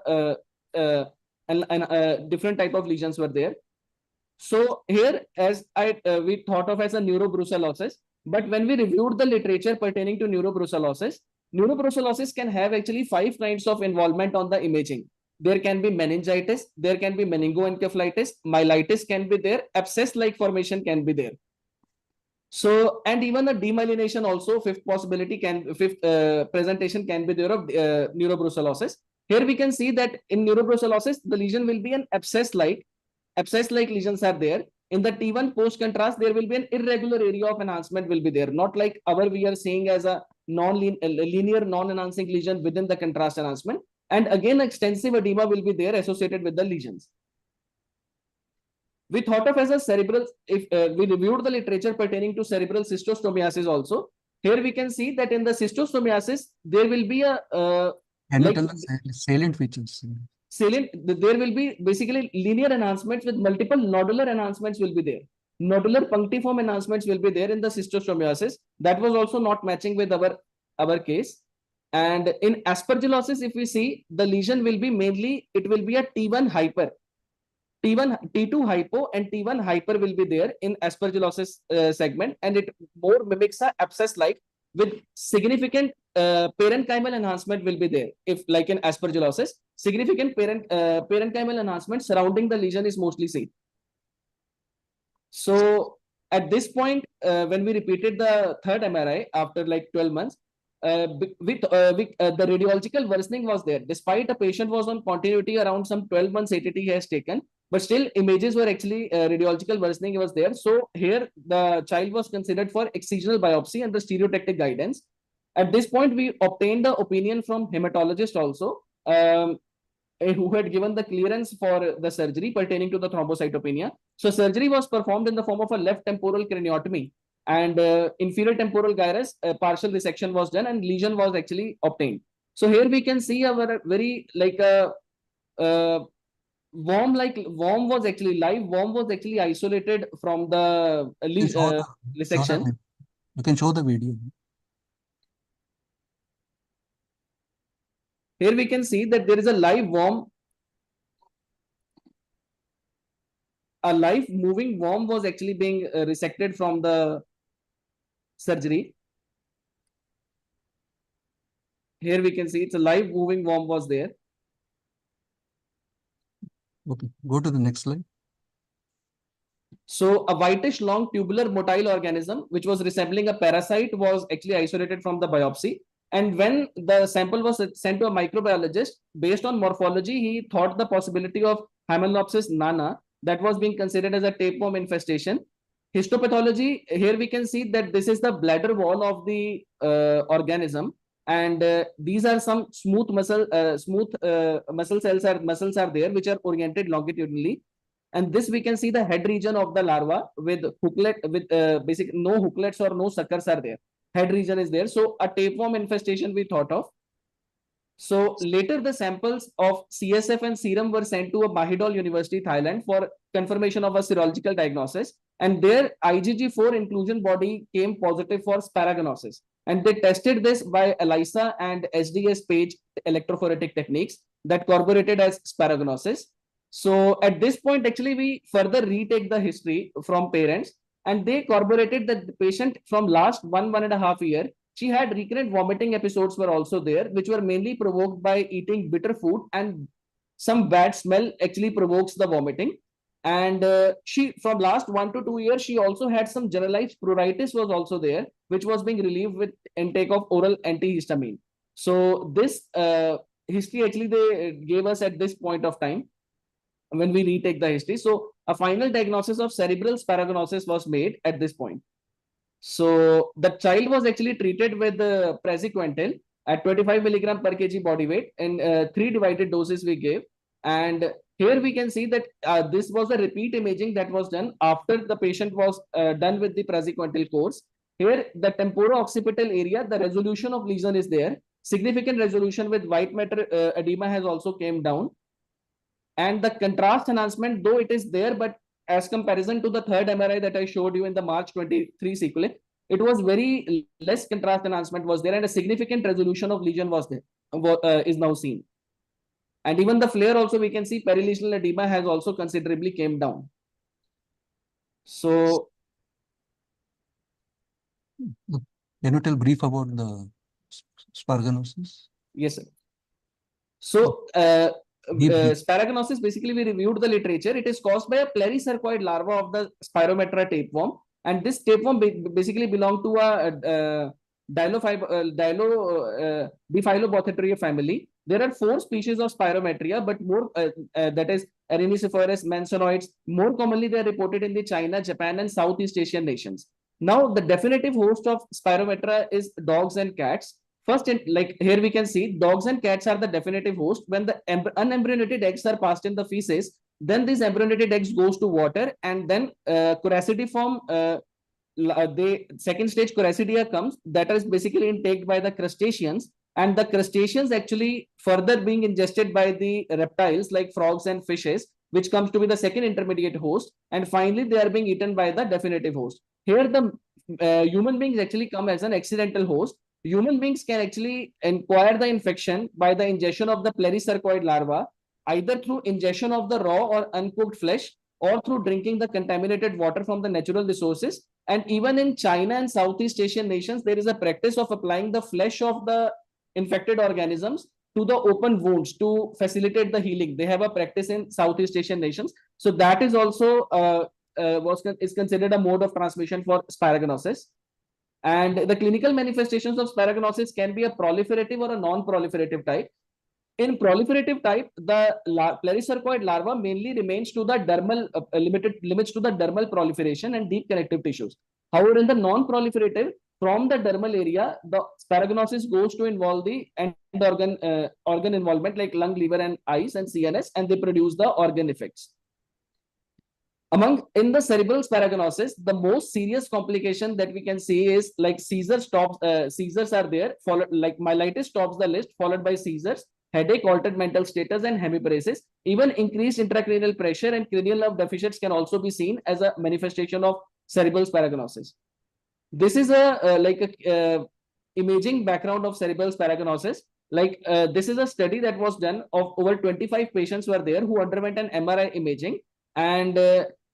different type of lesions were there. So here as we thought of as a neurobrucellosis, but when we reviewed the literature pertaining to neurobrucellosis can have actually 5 kinds of involvement on the imaging. There can be meningitis, there can be meningoencephalitis, myelitis can be there, abscess-like formation can be there. So, and even a demyelination also, fifth presentation can be there of neurobrucellosis. Here we can see that in neurobrucellosis, the lesion will be an abscess-like lesions are there. In the T1 post contrast, there will be an irregular area of enhancement will be there. Not like we are seeing as a linear non-enhancing lesion within the contrast enhancement. And again, extensive edema will be there associated with the lesions. We thought of as a cerebral, if we reviewed the literature pertaining to cerebral schistosomiasis also. Here we can see that in the schistosomiasis, there will be a... Can you tell the salient features? salient, there will be basically linear enhancements with multiple nodular enhancements will be there. Nodular punctiform enhancements will be there in the cystostomiosis. That was also not matching with our case. And in aspergillosis, if we see, the lesion will be mainly, it will be a T1 hyper. T2 hypo and T1 hyper will be there in aspergillosis segment, and it more mimics a abscess like with significant parenchymal enhancement will be there. If like in aspergillosis, significant parenchymal enhancement surrounding the lesion is mostly seen. So at this point, when we repeated the third MRI after like 12 months, the radiological worsening was there. Despite a patient was on continuity around some 12 months ATT he has taken, but still images were actually radiological worsening was there. So here the child was considered for excisional biopsy and the stereotactic guidance. At this point, we obtained the opinion from hematologist also, who had given the clearance for the surgery pertaining to the thrombocytopenia. So surgery was performed in the form of a left temporal craniotomy, and inferior temporal gyrus partial resection was done and lesion was actually obtained. So here we can see our very like a worm was actually live worm was actually isolated from the resection. You can show the video. Here we can see that there is a live worm. A live moving worm was actually being resected from the surgery. Here we can see it's a live moving worm was there. Okay, go to the next slide. So a whitish long tubular motile organism, which was resembling a parasite, was actually isolated from the biopsy. And when the sample was sent to a microbiologist, based on morphology, he thought the possibility of Hymenopsis nana that was being considered as a tapeworm infestation. Histopathology, here we can see that this is the bladder wall of the organism, and these are some smooth muscle muscles are there which are oriented longitudinally. And this we can see the head region of the larva with hooklet with basic no hooklets or no suckers are there. Head region is there. So a tapeworm infestation we thought of. So later the samples of CSF and serum were sent to a Mahidol University, Thailand for confirmation of a serological diagnosis. And their IgG4 inclusion body came positive for sparaginosis. And they tested this by ELISA and SDS page electrophoretic techniques that corroborated as sparaginosis. So at this point, actually, we further retake the history from parents, and they corroborated that the patient from last 1.5 years, she had recurrent vomiting episodes were also there, which were mainly provoked by eating bitter food, and some bad smell actually provokes the vomiting. And she, from last 1 to 2 years, she also had some generalized pruritus was also there, which was being relieved with intake of oral antihistamine. So this history actually they gave us at this point of time when we retake the history. So a final diagnosis of cerebral sparaginosis was made at this point. So the child was actually treated with praziquantel at 25 milligram per kg body weight, and 3 divided doses we gave. And here we can see that this was a repeat imaging that was done after the patient was done with the praziquantel course. Here the temporo-occipital area, the resolution of lesion is there. Significant resolution with white matter edema has also came down. And the contrast enhancement, though it is there, but as comparison to the third MRI that I showed you in the March 23 sequelae, it was very less contrast enhancement was there, and a significant resolution of lesion was there, is now seen. And even the flare also we can see perilesional edema has also considerably came down. So can you tell brief about the sparaginosis? Yes, sir. So sparaginosis, basically we reviewed the literature. It is caused by a plericercoid larva of the Spirometra tapeworm, and this tapeworm basically belong to a Diphyllobotheteria family. There are 4 species of Spirometria, but more that is Areniciferous, Mansonoids. More commonly, they are reported in the China, Japan, and Southeast Asian nations. Now, the definitive host of Spirometra is dogs and cats. First, like here we can see dogs and cats are the definitive host. When the unembryonated eggs are passed in the feces, then these embryonated eggs goes to water, and then coracidiform, the second stage coracidia comes, that is basically intaked by the crustaceans, and the crustaceans actually further being ingested by the reptiles like frogs and fishes, which comes to be the second intermediate host, and finally they are being eaten by the definitive host. Here the human beings actually come as an accidental host. Human beings can actually acquire the infection by the ingestion of the plericercoid larva, either through ingestion of the raw or uncooked flesh, or through drinking the contaminated water from the natural resources. And even in China and Southeast Asian nations, there is a practice of applying the flesh of the infected organisms to the open wounds to facilitate the healing. They have a practice in Southeast Asian nations. So that is also is considered a mode of transmission for sphaerognosis. And the clinical manifestations of sphaerognosis can be a proliferative or a non-proliferative type. In proliferative type, the plericercoid larva mainly remains to the dermal limits to the dermal proliferation and deep connective tissues. However, in the non-proliferative, from the dermal area, the sphaerognosis goes to involve the end organ involvement like lung, liver, and eyes and CNS, and they produce the organ effects. In the cerebral sphaerognosis, the most serious complication that we can see is like seizures are there, followed like myelitis tops the list, followed by seizures, headache, altered mental status, and hemiparesis. Even increased intracranial pressure and cranial nerve deficits can also be seen as a manifestation of cerebral sphaerognosis. This is a imaging background of cerebral sphaerognosis. This is a study that was done of over 25 patients were there who underwent an MRI imaging, and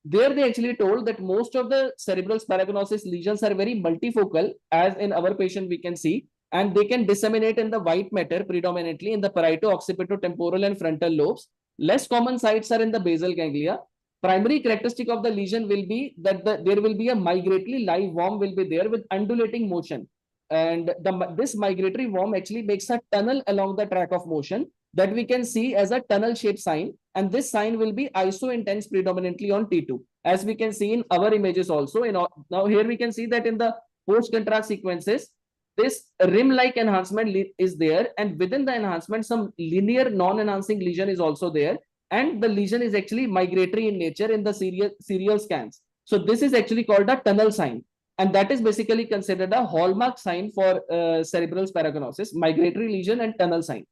there they actually told that most of the cerebral sphaerognosis lesions are very multifocal, as in our patient we can see, and they can disseminate in the white matter predominantly in the parieto, occipito, temporal, and frontal lobes. Less common sites are in the basal ganglia. Primary characteristic of the lesion will be that there will be a migratory live worm will be there with undulating motion. And this migratory worm actually makes a tunnel along the track of motion that we can see as a tunnel shaped sign. And this sign will be iso-intense predominantly on T2, as we can see in our images also. Now here we can see that in the post-contrast sequences, this rim-like enhancement is there, and within the enhancement, some linear non-enhancing lesion is also there, and the lesion is actually migratory in nature in the serial scans. So this is actually called a tunnel sign, and that is basically considered a hallmark sign for cerebral sphaerognosis, migratory lesion and tunnel sign.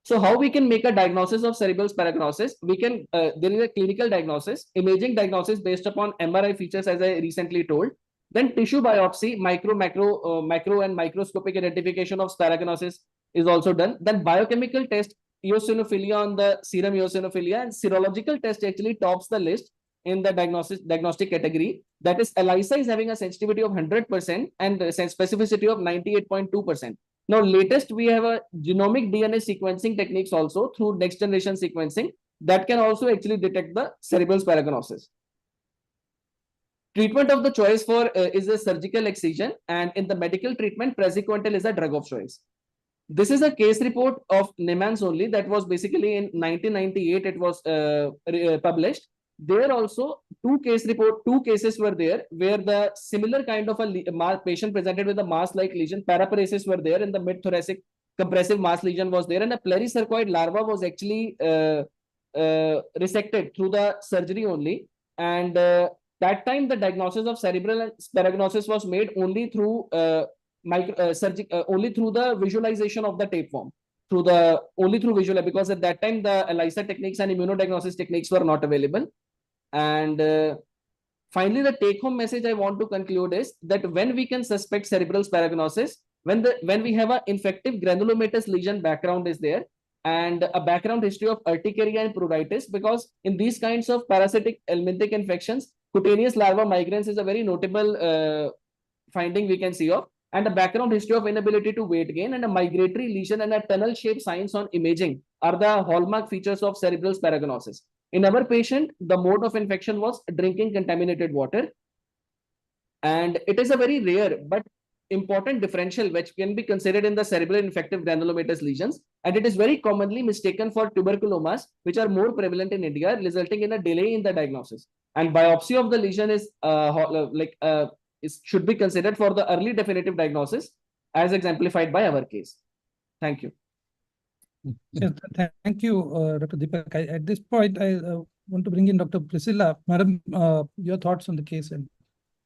So how we can make a diagnosis of cerebral sphaerognosis? We can there is a clinical diagnosis, imaging diagnosis based upon MRI features, as I recently told. Then tissue biopsy, macro and microscopic identification of sphaerognosis is also done. Then biochemical test, eosinophilia on the serum eosinophilia, and serological test actually tops the list in the diagnostic category. That is, ELISA is having a sensitivity of 100% and specificity of 98.2%. Now, latest we have a genomic DNA sequencing techniques also through next generation sequencing that can also actually detect the cerebral sphaerognosis. Treatment of the choice for is a surgical excision, and in the medical treatment, praziquantel is a drug of choice. This is a case report of Nemans only that was basically in 1998. It was published. There also two cases were there where the similar kind of a patient presented with a mass-like lesion, paraparesis were there, and the mid-thoracic compressive mass lesion was there, and a plericercoid larva was actually resected through the surgery only. And that time the diagnosis of cerebral sphaerognosis was made only through only through the visualization of the tapeworm, only through visual, because at that time the ELISA techniques and immunodiagnosis techniques were not available. And finally, the take-home message I want to conclude is that when we can suspect cerebral sphaerognosis, when we have an infective granulomatous lesion background is there, and a background history of urticaria and pruritus, because in these kinds of parasitic helminthic infections, cutaneous larva migrans is a very notable finding we can see of, and a background history of inability to weight gain, and a migratory lesion and a tunnel-shaped signs on imaging are the hallmark features of cerebral sphaerognosis. In our patient, the mode of infection was drinking contaminated water, and it is a very rare but important differential which can be considered in the cerebral infective granulomatous lesions, and it is very commonly mistaken for tuberculomas, which are more prevalent in India, resulting in a delay in the diagnosis. And biopsy of the lesion is should be considered for the early definitive diagnosis, as exemplified by our case. Thank you. Yes, thank you, Dr. Deepak. At this point, I want to bring in Dr. Priscilla. Madam, your thoughts on the case and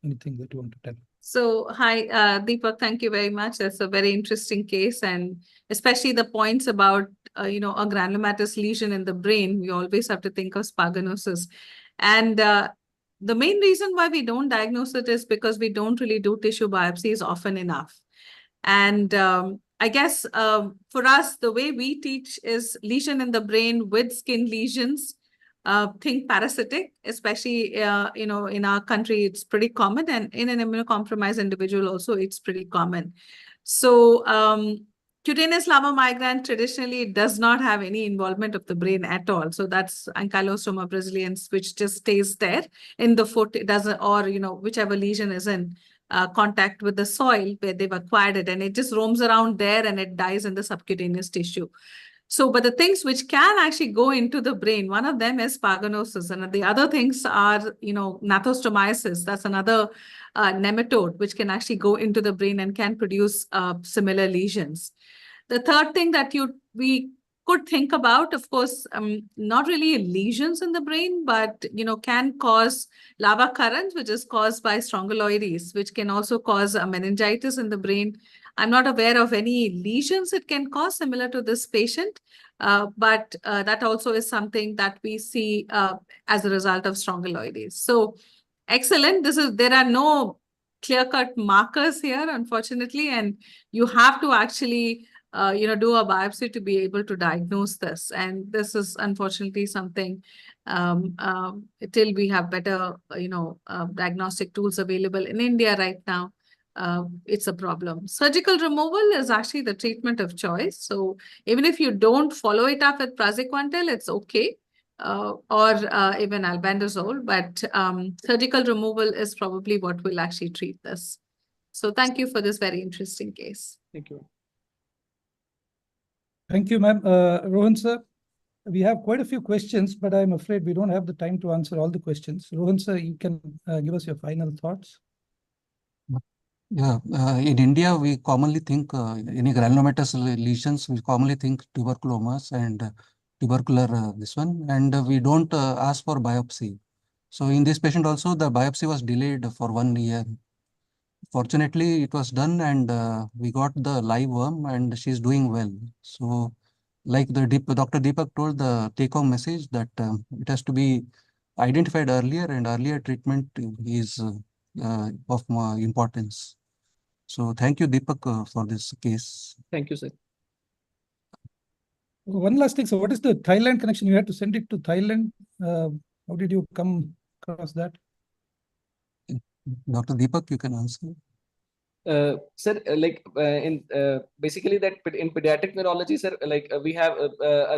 anything that you want to tell. So, hi, Deepak, thank you very much. That's a very interesting case, and especially the points about, a granulomatous lesion in the brain. We always have to think of sparganosis. And the main reason why we don't diagnose it is because we don't really do tissue biopsies often enough. And I guess for us, the way we teach is lesion in the brain with skin lesions. Think parasitic, especially in our country, it's pretty common, and in an immunocompromised individual also, it's pretty common. So cutaneous lava migrans traditionally does not have any involvement of the brain at all. So that's ankylosoma brasiliensis, which just stays there in the foot. It doesn't, or whichever lesion is in contact with the soil where they've acquired it, and it just roams around there and it dies in the subcutaneous tissue. So, but the things which can actually go into the brain, one of them is sparganosis, and the other things are, gnathostomiasis. That's another nematode which can actually go into the brain and can produce similar lesions. The third thing that we could think about, of course, not really lesions in the brain, but can cause lava currents, which is caused by strongyloides, which can also cause a meningitis in the brain. I'm not aware of any lesions it can cause similar to this patient, but that also is something that we see as a result of strongyloides. So excellent. There are no clear-cut markers here, unfortunately, and you have to actually do a biopsy to be able to diagnose this. And this is unfortunately something till we have better, diagnostic tools available in India right now. It's a problem. Surgical removal is actually the treatment of choice. So even if you don't follow it up with praziquantel, it's okay, or even albendazole, but surgical removal is probably what will actually treat this. So thank you for this very interesting case. Thank you. Thank you, ma'am. Rohan sir, we have quite a few questions, but I'm afraid we don't have the time to answer all the questions. Rohan sir, you can give us your final thoughts. Yeah, in India, we commonly think any granulomatous lesions, we commonly think tuberculomas and tubercular this one, and we don't ask for biopsy. So in this patient also, the biopsy was delayed for 1 year. Fortunately, it was done, and we got the live worm, and she's doing well. So, like Dr. Deepak told, the take-home message that it has to be identified earlier, and earlier treatment is of importance. So thank you, Deepak, for this case. Thank you, sir. One last thing. So what is the Thailand connection? You had to send it to Thailand. How did you come across that? Dr. Deepak, you can answer. Sir, basically that in pediatric neurology, sir, we have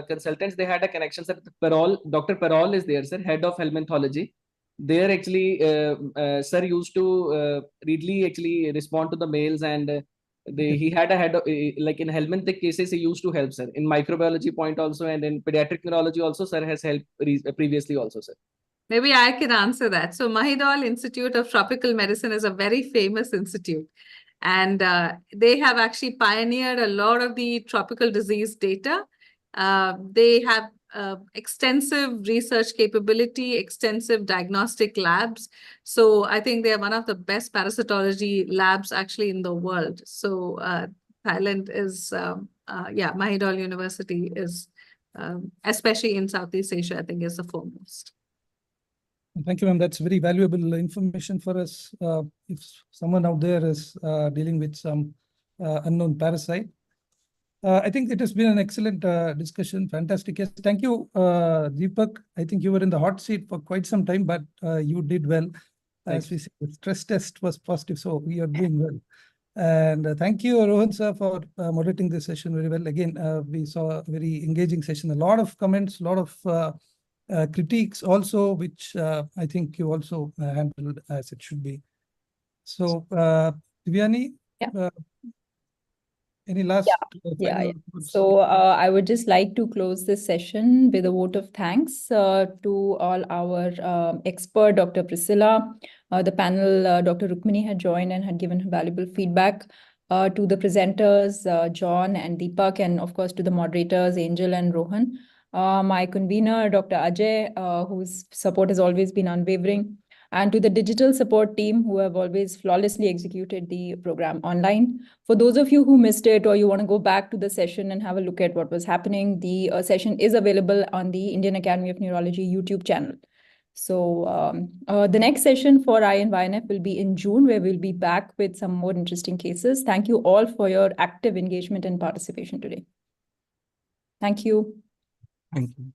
consultants, they had a connection, sir. Dr. Parol is there, sir, head of helminthology. There actually, sir used to readily actually respond to the mails, and he had a head of, like in helminthic cases, he used to help, sir. In microbiology point also, and in pediatric neurology also, sir has helped previously also, sir. Maybe I can answer that. So Mahidol Institute of Tropical Medicine is a very famous institute. And they have actually pioneered a lot of the tropical disease data. They have extensive research capability, extensive diagnostic labs. So I think they are one of the best parasitology labs actually in the world. So Thailand is, Mahidol University is, especially in Southeast Asia, I think is the foremost. Thank you, ma'am. That's very valuable information for us. If someone out there is dealing with some unknown parasite. I think it has been an excellent discussion. Fantastic. Yes, thank you, Deepak. I think you were in the hot seat for quite some time, but you did well. As we said, the stress test was positive, so we are doing well. And thank you, Rohan sir, for moderating this session very well. Again, we saw a very engaging session, a lot of comments, a lot of critiques also, which I think you also handled as it should be. So, Divyani, any last final words? So I would just like to close this session with a vote of thanks to all our expert, Dr. Priscilla. The panel, Dr. Rukmini had joined and had given her valuable feedback. To the presenters, John and Deepak, and of course to the moderators, Angel and Rohan. My convener, Dr. Ajay, whose support has always been unwavering. and to the digital support team who have always flawlessly executed the program online. For those of you who missed it or you want to go back to the session and have a look at what was happening, the session is available on the Indian Academy of Neurology YouTube channel. So the next session for YNF will be in June, where we'll be back with some more interesting cases. Thank you all for your active engagement and participation today. Thank you. Thank you.